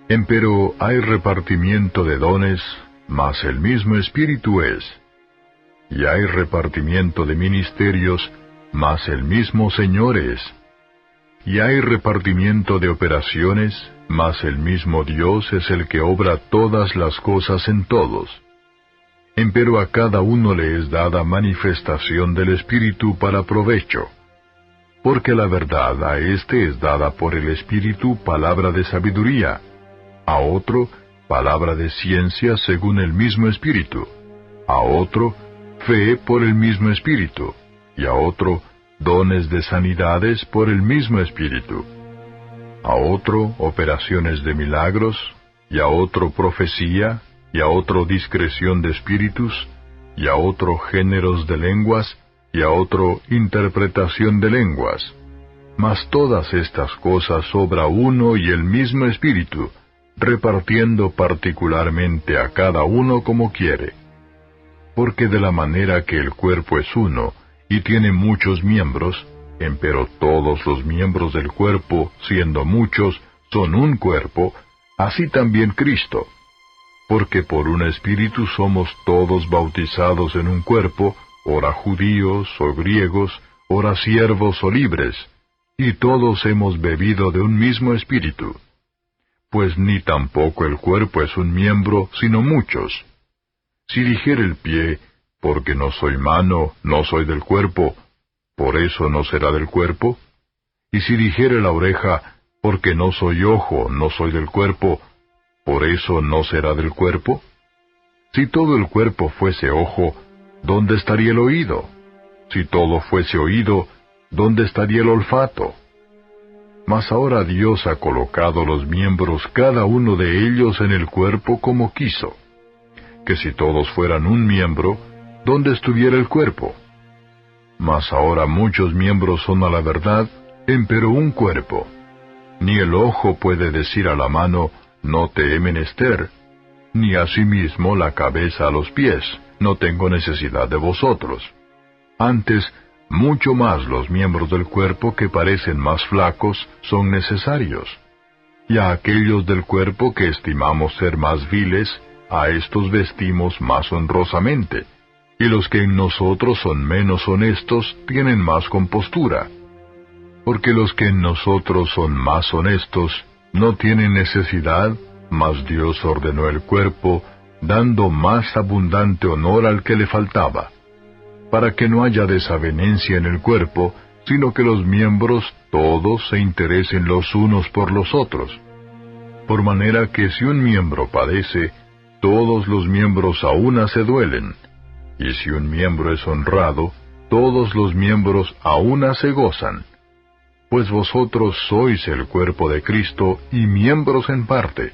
Empero hay repartimiento de dones, mas el mismo Espíritu es. Y hay repartimiento de ministerios, mas el mismo Señor es. Y hay repartimiento de operaciones, mas el mismo Dios es el que obra todas las cosas en todos. Empero a cada uno le es dada manifestación del Espíritu para provecho. Porque la verdad a éste es dada por el Espíritu palabra de sabiduría, a otro palabra de ciencia según el mismo Espíritu, a otro fe por el mismo Espíritu, y a otro dones de sanidades por el mismo Espíritu, a otro operaciones de milagros, y a otro profecía, y a otro discreción de espíritus, y a otro géneros de lenguas, y a otro interpretación de lenguas. Mas todas estas cosas obra uno y el mismo Espíritu, repartiendo particularmente a cada uno como quiere. Porque de la manera que el cuerpo es uno, y tiene muchos miembros, empero todos los miembros del cuerpo, siendo muchos, son un cuerpo, así también Cristo. Porque por un Espíritu somos todos bautizados en un cuerpo, ora judíos o griegos, ora siervos o libres, y todos hemos bebido de un mismo Espíritu. Pues ni tampoco el cuerpo es un miembro, sino muchos. Si dijere el pie, porque no soy mano, no soy del cuerpo, ¿por eso no será del cuerpo? Y si dijere la oreja, porque no soy ojo, no soy del cuerpo, ¿por eso no será del cuerpo? Si todo el cuerpo fuese ojo, ¿dónde estaría el oído? Si todo fuese oído, ¿dónde estaría el olfato? Mas ahora Dios ha colocado los miembros cada uno de ellos en el cuerpo como quiso. Que si todos fueran un miembro, ¿dónde estuviera el cuerpo? Mas ahora muchos miembros son a la verdad, empero un cuerpo. Ni el ojo puede decir a la mano, no te he menester, ni asimismo la cabeza a los pies, no tengo necesidad de vosotros. Antes, mucho más los miembros del cuerpo que parecen más flacos son necesarios. Y a aquellos del cuerpo que estimamos ser más viles, a estos vestimos más honrosamente, y los que en nosotros son menos honestos tienen más compostura. Porque los que en nosotros son más honestos no tienen necesidad, mas Dios ordenó el cuerpo, dando más abundante honor al que le faltaba, para que no haya desavenencia en el cuerpo, sino que los miembros todos se interesen los unos por los otros. Por manera que si un miembro padece, todos los miembros a una se duelen, y si un miembro es honrado, todos los miembros a una se gozan. Pues vosotros sois el cuerpo de Cristo y miembros en parte.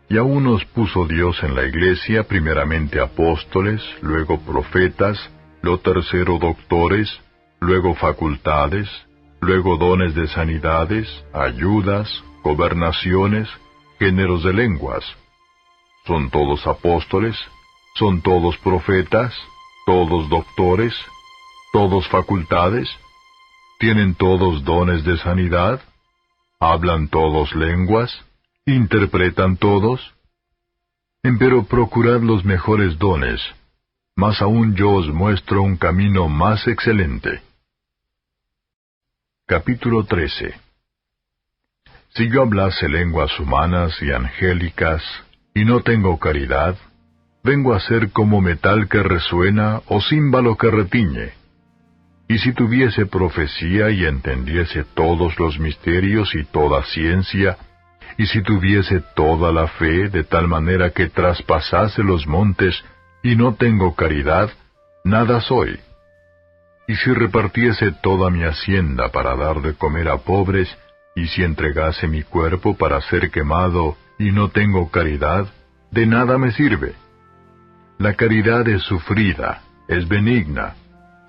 Y a unos puso Dios en la iglesia, primeramente apóstoles, luego profetas, lo tercero doctores, luego facultades, luego dones de sanidades, ayudas, gobernaciones, géneros de lenguas. ¿Son todos apóstoles? ¿Son todos profetas? ¿Todos doctores? ¿Todos facultades? ¿Tienen todos dones de sanidad? ¿Hablan todos lenguas? ¿Interpretan todos? Empero procurad los mejores dones, mas aún yo os muestro un camino más excelente. Capítulo 13. Si yo hablase lenguas humanas y angélicas, y no tengo caridad, vengo a ser como metal que resuena o címbalo que retiñe. Y si tuviese profecía y entendiese todos los misterios y toda ciencia, y si tuviese toda la fe de tal manera que traspasase los montes, y no tengo caridad, nada soy. Y si repartiese toda mi hacienda para dar de comer a pobres, y si entregase mi cuerpo para ser quemado, y no tengo caridad, de nada me sirve. La caridad es sufrida, es benigna.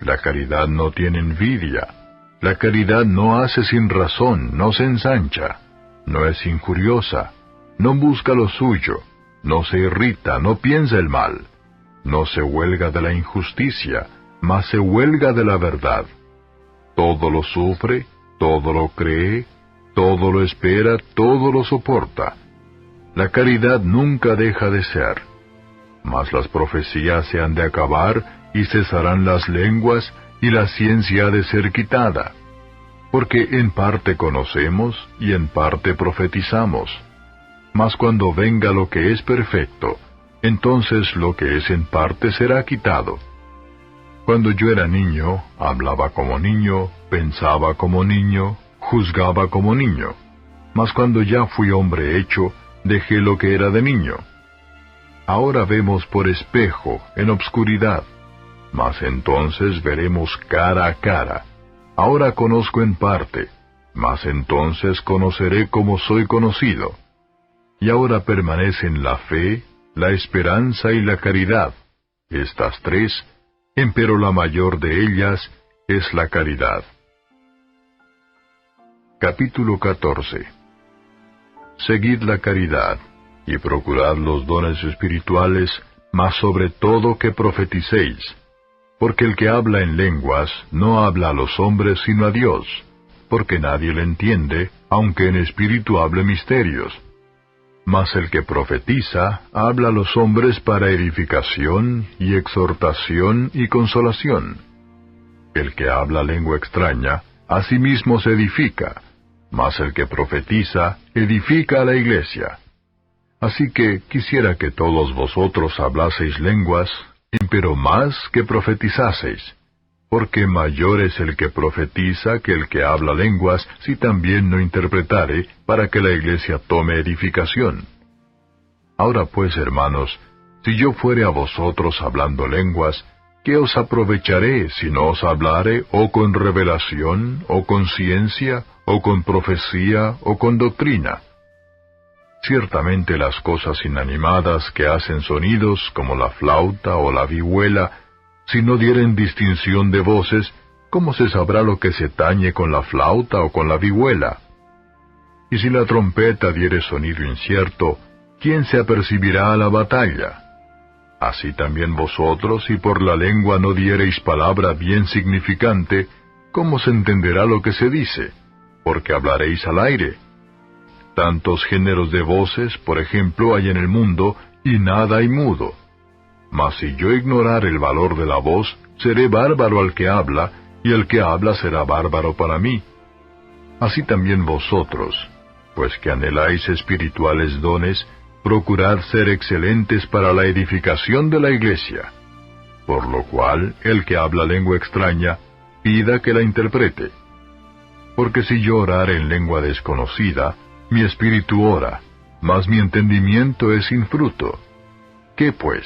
La caridad no tiene envidia. La caridad no hace sin razón, no se ensancha. No es injuriosa, no busca lo suyo, no se irrita, no piensa el mal. No se huelga de la injusticia, mas se huelga de la verdad. Todo lo sufre, todo lo cree, todo lo espera, todo lo soporta. La caridad nunca deja de ser. Mas las profecías se han de acabar, y cesarán las lenguas, y la ciencia ha de ser quitada. Porque en parte conocemos, y en parte profetizamos. Mas cuando venga lo que es perfecto, entonces lo que es en parte será quitado. Cuando yo era niño, hablaba como niño, pensaba como niño, juzgaba como niño. Mas cuando ya fui hombre hecho, dejé lo que era de niño. Ahora vemos por espejo, en obscuridad, mas entonces veremos cara a cara. Ahora conozco en parte, mas entonces conoceré como soy conocido. Y ahora permanecen la fe, la esperanza y la caridad, estas tres, empero la mayor de ellas es la caridad. Capítulo 14. Seguid la caridad, y procurad los dones espirituales, mas sobre todo que profeticéis. Porque el que habla en lenguas no habla a los hombres sino a Dios, porque nadie le entiende, aunque en espíritu hable misterios. Mas el que profetiza habla a los hombres para edificación y exhortación y consolación. El que habla lengua extraña, a sí mismo se edifica, mas el que profetiza edifica a la iglesia. Así que quisiera que todos vosotros hablaseis lenguas, pero más que profetizaseis, porque mayor es el que profetiza que el que habla lenguas, si también no interpretare, para que la iglesia tome edificación. Ahora pues, hermanos, si yo fuere a vosotros hablando lenguas, ¿qué os aprovecharé si no os hablare o con revelación, o con ciencia, o con profecía, o con doctrina? Ciertamente las cosas inanimadas que hacen sonidos, como la flauta o la vihuela, si no dieren distinción de voces, ¿cómo se sabrá lo que se tañe con la flauta o con la vihuela? Y si la trompeta diere sonido incierto, ¿quién se apercibirá a la batalla? Así también vosotros, si por la lengua no diereis palabra bien significante, ¿cómo se entenderá lo que se dice? Porque hablaréis al aire. Tantos géneros de voces, por ejemplo, hay en el mundo, y nada hay mudo. Mas si yo ignorar el valor de la voz, seré bárbaro al que habla, y el que habla será bárbaro para mí. Así también vosotros, pues que anheláis espirituales dones, procurad ser excelentes para la edificación de la iglesia. Por lo cual, el que habla lengua extraña, pida que la interprete. Porque si yo orare en lengua desconocida, mi espíritu ora, mas mi entendimiento es sin fruto. ¿Qué pues?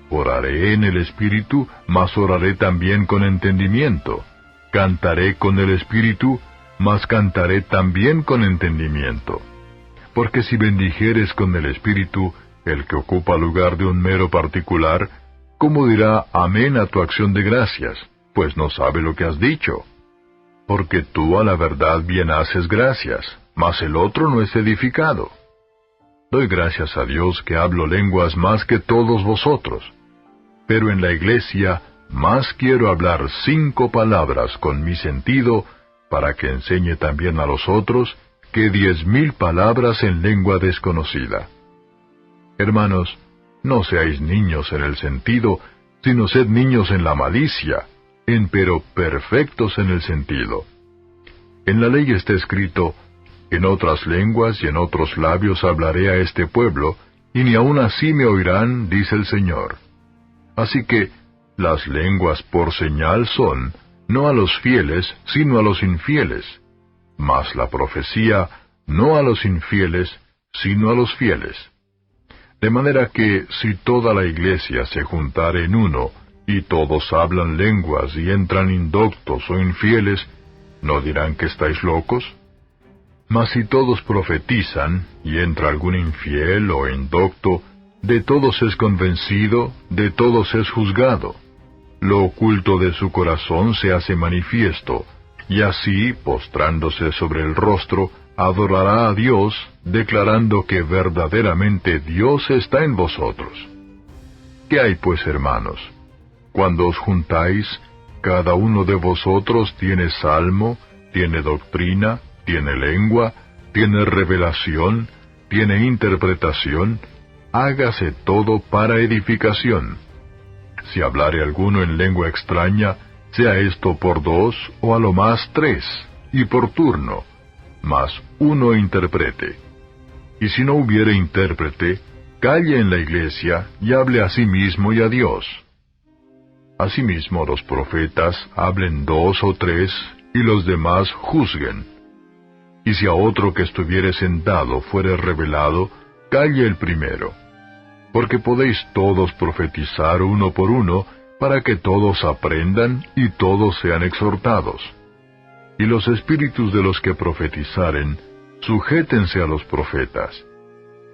Oraré en el espíritu, mas oraré también con entendimiento. Cantaré con el espíritu, mas cantaré también con entendimiento. Porque si bendijeres con el espíritu, el que ocupa lugar de un mero particular, ¿cómo dirá amén a tu acción de gracias? Pues no sabe lo que has dicho. Porque tú a la verdad bien haces gracias, mas el otro no es edificado. Doy gracias a Dios que hablo lenguas más que todos vosotros. Pero en la iglesia más quiero hablar 5 palabras con mi sentido, para que enseñe también a los otros, que 10,000 palabras en lengua desconocida. Hermanos, no seáis niños en el sentido, sino sed niños en la malicia, empero perfectos en el sentido. En la ley está escrito, en otras lenguas y en otros labios hablaré a este pueblo, y ni aun así me oirán, dice el Señor. Así que, las lenguas por señal son, no a los fieles, sino a los infieles, mas la profecía, no a los infieles, sino a los fieles. De manera que, si toda la iglesia se juntare en uno, y todos hablan lenguas y entran indoctos o infieles, ¿no dirán que estáis locos? Mas si todos profetizan, y entra algún infiel o indocto, de todos es convencido, de todos es juzgado. Lo oculto de su corazón se hace manifiesto, y así, postrándose sobre el rostro, adorará a Dios, declarando que verdaderamente Dios está en vosotros. ¿Qué hay pues, hermanos? Cuando os juntáis, cada uno de vosotros tiene salmo, tiene doctrina, tiene lengua, tiene revelación, tiene interpretación, hágase todo para edificación. Si hablare alguno en lengua extraña, sea esto por 2 o a lo más 3, y por turno, mas uno interprete. Y si no hubiere intérprete, calle en la iglesia y hable a sí mismo y a Dios. Asimismo los profetas hablen 2 o 3, y los demás juzguen. Y si a otro que estuviere sentado fuere revelado, calle el primero. Porque podéis todos profetizar uno por uno, para que todos aprendan y todos sean exhortados. Y los espíritus de los que profetizaren, sujétense a los profetas.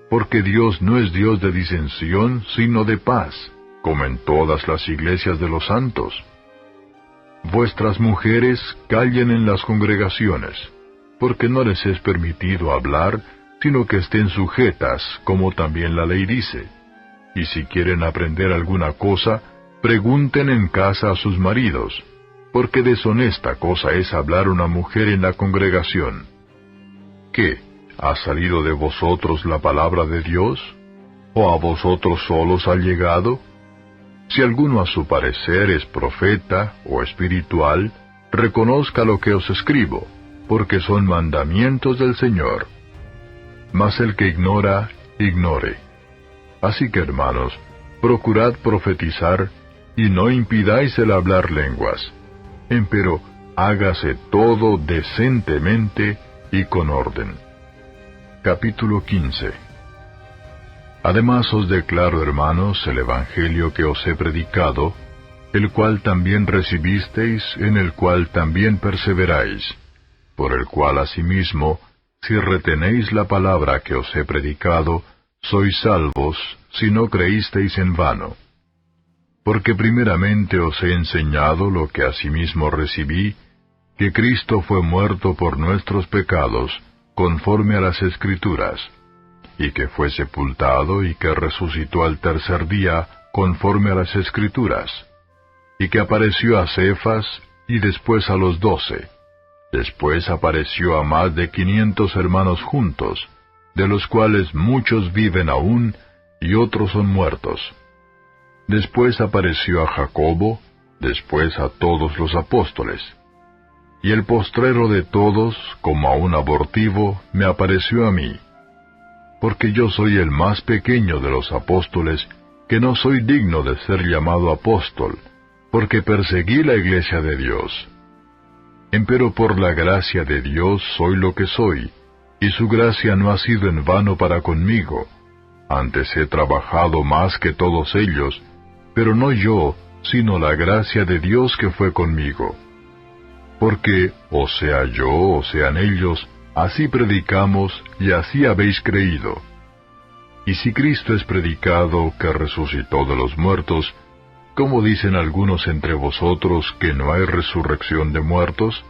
Porque Dios no es Dios de disensión, sino de paz, como en todas las iglesias de los santos. Vuestras mujeres callen en las congregaciones, porque no les es permitido hablar, sino que estén sujetas, como también la ley dice. Y si quieren aprender alguna cosa, pregunten en casa a sus maridos, porque deshonesta cosa es hablar una mujer en la congregación. ¿Qué? ¿Ha salido de vosotros la palabra de Dios? ¿O a vosotros solos ha llegado? Si alguno a su parecer es profeta o espiritual, reconozca lo que os escribo, porque son mandamientos del Señor. Mas el que ignora, ignore. Así que, hermanos, procurad profetizar, y no impidáis el hablar lenguas. Empero, hágase todo decentemente y con orden. Capítulo 15. Además os declaro, hermanos, el evangelio que os he predicado, el cual también recibisteis, en el cual también perseveráis, por el cual asimismo, si retenéis la palabra que os he predicado, sois salvos, si no creísteis en vano. Porque primeramente os he enseñado lo que asimismo recibí, que Cristo fue muerto por nuestros pecados, conforme a las Escrituras, y que fue sepultado y que resucitó al tercer día, conforme a las Escrituras, y que apareció a Cefas y después a los 12. Después apareció a más de 500 hermanos juntos, de los cuales muchos viven aún y otros son muertos. Después apareció a Jacobo, después a todos los apóstoles. Y el postrero de todos, como a un abortivo, me apareció a mí. Porque yo soy el más pequeño de los apóstoles, que no soy digno de ser llamado apóstol, porque perseguí la iglesia de Dios. Empero por la gracia de Dios soy lo que soy, y su gracia no ha sido en vano para conmigo. Antes he trabajado más que todos ellos, pero no yo, sino la gracia de Dios que fue conmigo. Porque, o sea yo, o sean ellos, así predicamos y así habéis creído. Y si Cristo es predicado que resucitó de los muertos, ¿cómo dicen algunos entre vosotros que no hay resurrección de muertos?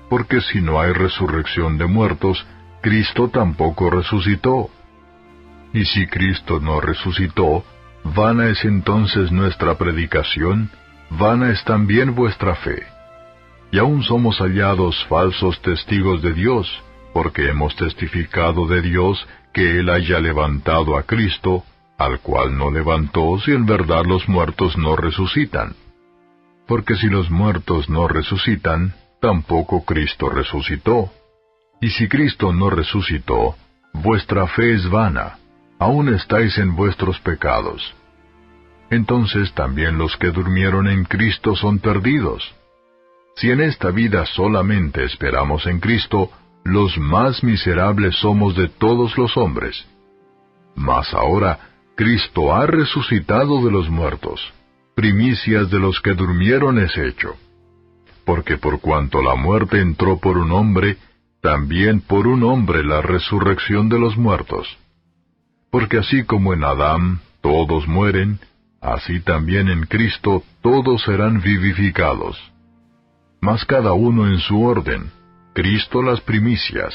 Porque si no hay resurrección de muertos, Cristo tampoco resucitó. Y si Cristo no resucitó, vana es entonces nuestra predicación, vana es también vuestra fe. Y aún somos hallados falsos testigos de Dios, porque hemos testificado de Dios que Él haya levantado a Cristo, al cual no levantó si en verdad los muertos no resucitan. Porque si los muertos no resucitan, tampoco Cristo resucitó. Y si Cristo no resucitó, vuestra fe es vana, aún estáis en vuestros pecados. Entonces también los que durmieron en Cristo son perdidos. Si en esta vida solamente esperamos en Cristo, los más miserables somos de todos los hombres. Mas ahora, Cristo ha resucitado de los muertos, primicias de los que durmieron es hecho. Porque por cuanto la muerte entró por un hombre, también por un hombre la resurrección de los muertos. Porque así como en Adán todos mueren, así también en Cristo todos serán vivificados. Mas cada uno en su orden, Cristo las primicias,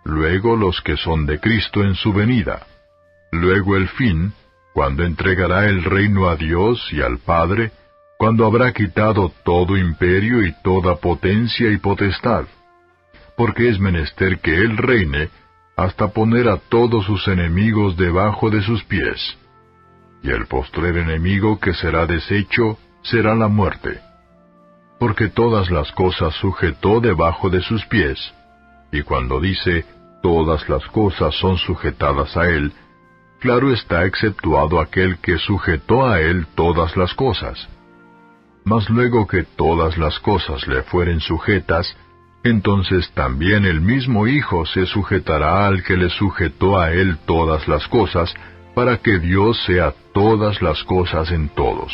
luego los que son de Cristo en su venida, luego el fin, cuando entregará el reino a Dios y al Padre, cuando habrá quitado todo imperio y toda potencia y potestad, porque es menester que Él reine hasta poner a todos sus enemigos debajo de sus pies. Y el postrer enemigo que será deshecho será la muerte. Porque todas las cosas sujetó debajo de sus pies, y cuando dice, todas las cosas son sujetadas a Él, claro está exceptuado aquel que sujetó a Él todas las cosas. Mas luego que todas las cosas le fueren sujetas, entonces también el mismo Hijo se sujetará al que le sujetó a Él todas las cosas, para que Dios sea todas las cosas en todos.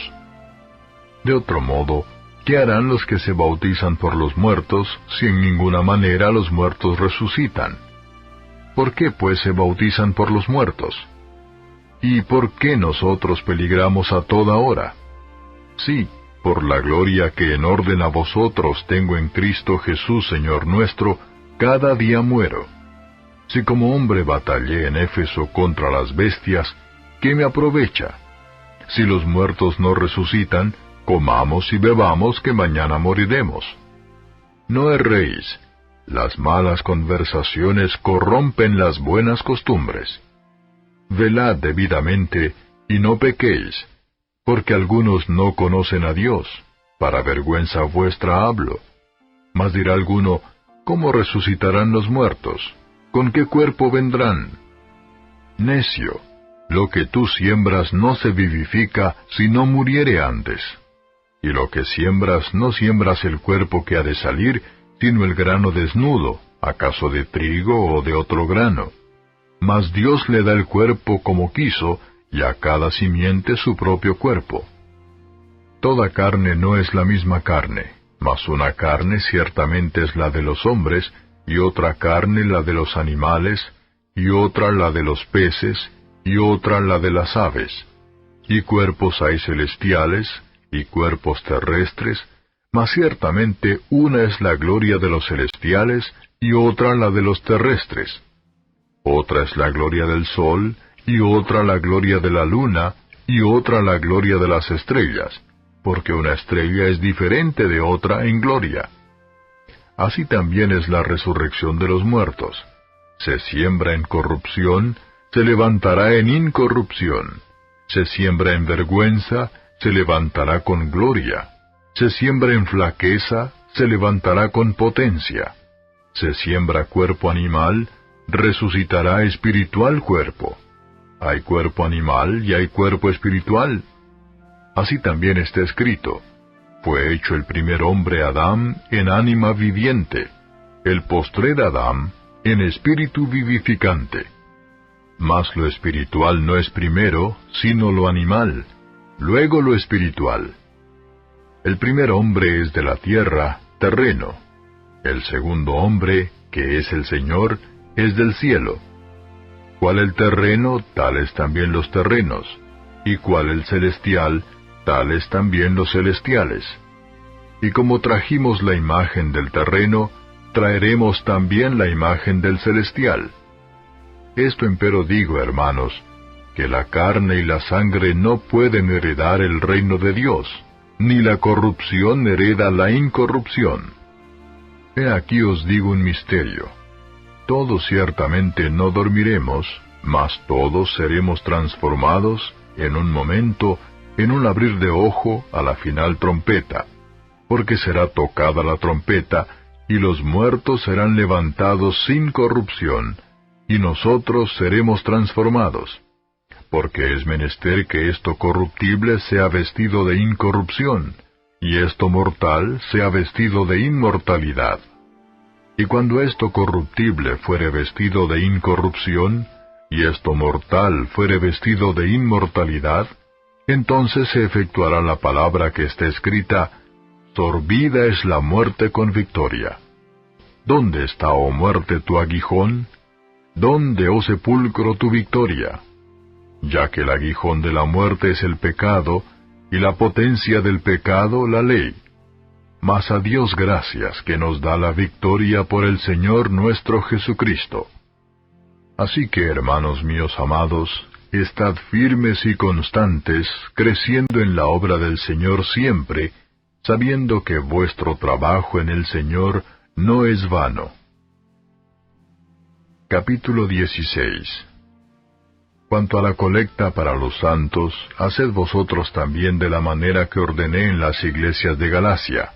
De otro modo, ¿qué harán los que se bautizan por los muertos, si en ninguna manera los muertos resucitan? ¿Por qué pues se bautizan por los muertos? ¿Y por qué nosotros peligramos a toda hora? Sí, por la gloria que en orden a vosotros tengo en Cristo Jesús Señor nuestro, cada día muero. Si como hombre batallé en Éfeso contra las bestias, ¿qué me aprovecha? Si los muertos no resucitan, comamos y bebamos que mañana moriremos. No erréis, las malas conversaciones corrompen las buenas costumbres. Velad debidamente, y no pequéis, porque algunos no conocen a Dios, para vergüenza vuestra hablo. Mas dirá alguno, ¿cómo resucitarán los muertos? ¿Con qué cuerpo vendrán? Necio, lo que tú siembras no se vivifica si no muriere antes. Y lo que siembras no siembras el cuerpo que ha de salir, sino el grano desnudo, acaso de trigo o de otro grano. Mas Dios le da el cuerpo como quiso, y a cada simiente su propio cuerpo. Toda carne no es la misma carne, mas una carne ciertamente es la de los hombres, y otra carne la de los animales, y otra la de los peces, y otra la de las aves. Y cuerpos hay celestiales, y cuerpos terrestres, Mas ciertamente una es la gloria de los celestiales y otra la de los terrestres. Otra es la gloria del sol, y otra la gloria de la luna, y otra la gloria de las estrellas, porque una estrella es diferente de otra en gloria. Así también es la resurrección de los muertos. Se siembra en corrupción, se levantará en incorrupción. Se siembra en vergüenza, se levantará con gloria. Se siembra en flaqueza, se levantará con potencia. Se siembra cuerpo animal, resucitará espiritual cuerpo. Hay cuerpo animal y hay cuerpo espiritual. Así también está escrito: fue hecho el primer hombre Adán en ánima viviente, el postrer Adán en espíritu vivificante. Mas lo espiritual no es primero, sino lo animal, luego lo espiritual. El primer hombre es de la tierra, terreno. El segundo hombre, que es el Señor, es del cielo. Cual el terreno, tales también los terrenos, y cual el celestial, tales también los celestiales. Y como trajimos la imagen del terreno, traeremos también la imagen del celestial. Esto empero digo, hermanos, que la carne y la sangre no pueden heredar el reino de Dios, ni la corrupción hereda la incorrupción. He aquí os digo un misterio. Todos ciertamente no dormiremos, mas todos seremos transformados en un momento, en un abrir de ojo, a la final trompeta, porque será tocada la trompeta, y los muertos serán levantados sin corrupción, y nosotros seremos transformados, porque es menester que esto corruptible sea vestido de incorrupción, y esto mortal sea vestido de inmortalidad. Y cuando esto corruptible fuere vestido de incorrupción, y esto mortal fuere vestido de inmortalidad, entonces se efectuará la palabra que está escrita: sorbida es la muerte con victoria. ¿Dónde está, oh muerte, tu aguijón? ¿Dónde, oh sepulcro, tu victoria? Ya que el aguijón de la muerte es el pecado, y la potencia del pecado la ley. Mas a Dios gracias, que nos da la victoria por el Señor nuestro Jesucristo. Así que, hermanos míos amados, estad firmes y constantes, creciendo en la obra del Señor siempre, sabiendo que vuestro trabajo en el Señor no es vano. Capítulo 16. Cuanto a la colecta para los santos, haced vosotros también de la manera que ordené en las iglesias de Galacia.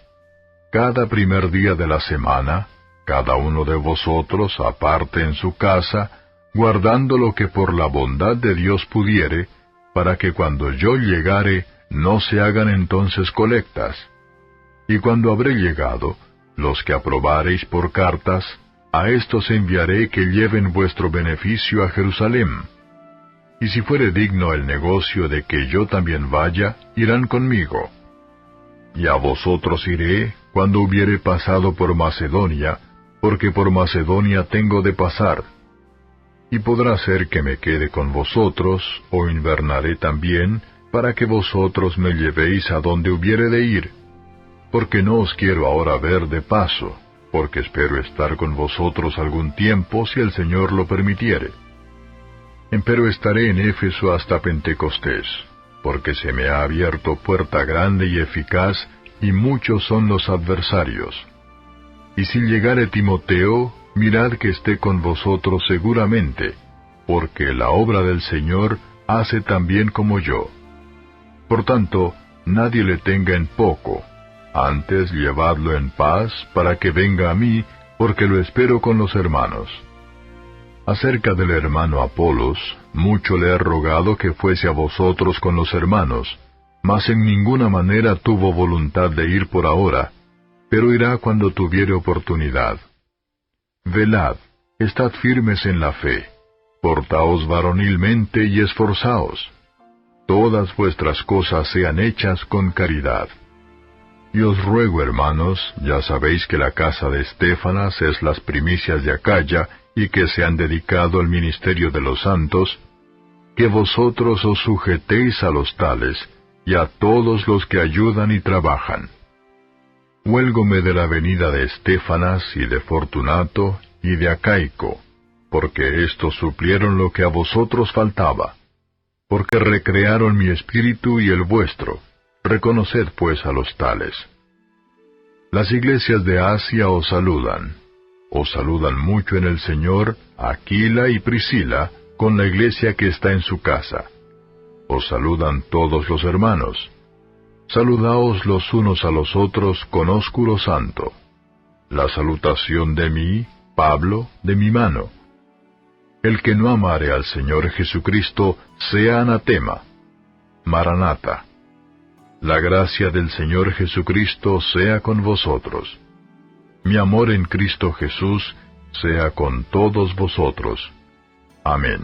Cada primer día de la semana, cada uno de vosotros aparte en su casa, guardando lo que por la bondad de Dios pudiere, para que cuando yo llegare no se hagan entonces colectas. Y cuando habré llegado, los que aprobareis por cartas, a éstos enviaré que lleven vuestro beneficio a Jerusalén. Y si fuere digno el negocio de que yo también vaya, irán conmigo. Y a vosotros iré cuando hubiere pasado por Macedonia, porque por Macedonia tengo de pasar. Y podrá ser que me quede con vosotros, o invernaré también, para que vosotros me llevéis a donde hubiere de ir. Porque no os quiero ahora ver de paso, porque espero estar con vosotros algún tiempo si el Señor lo permitiere. Empero estaré en Éfeso hasta Pentecostés, porque se me ha abierto puerta grande y eficaz, y muchos son los adversarios. Y si llegare Timoteo, mirad que esté con vosotros seguramente, porque la obra del Señor hace también como yo. Por tanto, nadie le tenga en poco, antes llevadlo en paz para que venga a mí, porque lo espero con los hermanos. Acerca del hermano Apolos, mucho le he rogado que fuese a vosotros con los hermanos, mas en ninguna manera tuvo voluntad de ir por ahora, pero irá cuando tuviere oportunidad. Velad, estad firmes en la fe, portaos varonilmente y esforzaos. Todas vuestras cosas sean hechas con caridad. Y os ruego, hermanos, ya sabéis que la casa de Estéfanas es las primicias de Acaya, y que se han dedicado al ministerio de los santos, que vosotros os sujetéis a los tales, y a todos los que ayudan y trabajan. Huélgome de la venida de Estéfanas y de Fortunato y de Acaico, porque éstos suplieron lo que a vosotros faltaba, porque recrearon mi espíritu y el vuestro. Reconoced pues a los tales. Las iglesias de Asia os saludan. Os saludan mucho en el Señor Aquila y Priscila, con la iglesia que está en su casa. Os saludan todos los hermanos. Saludaos los unos a los otros con ósculo santo. La salutación de mí, Pablo, de mi mano. El que no amare al Señor Jesucristo, sea anatema. Maranata. La gracia del Señor Jesucristo sea con vosotros. Mi amor en Cristo Jesús sea con todos vosotros. Amén.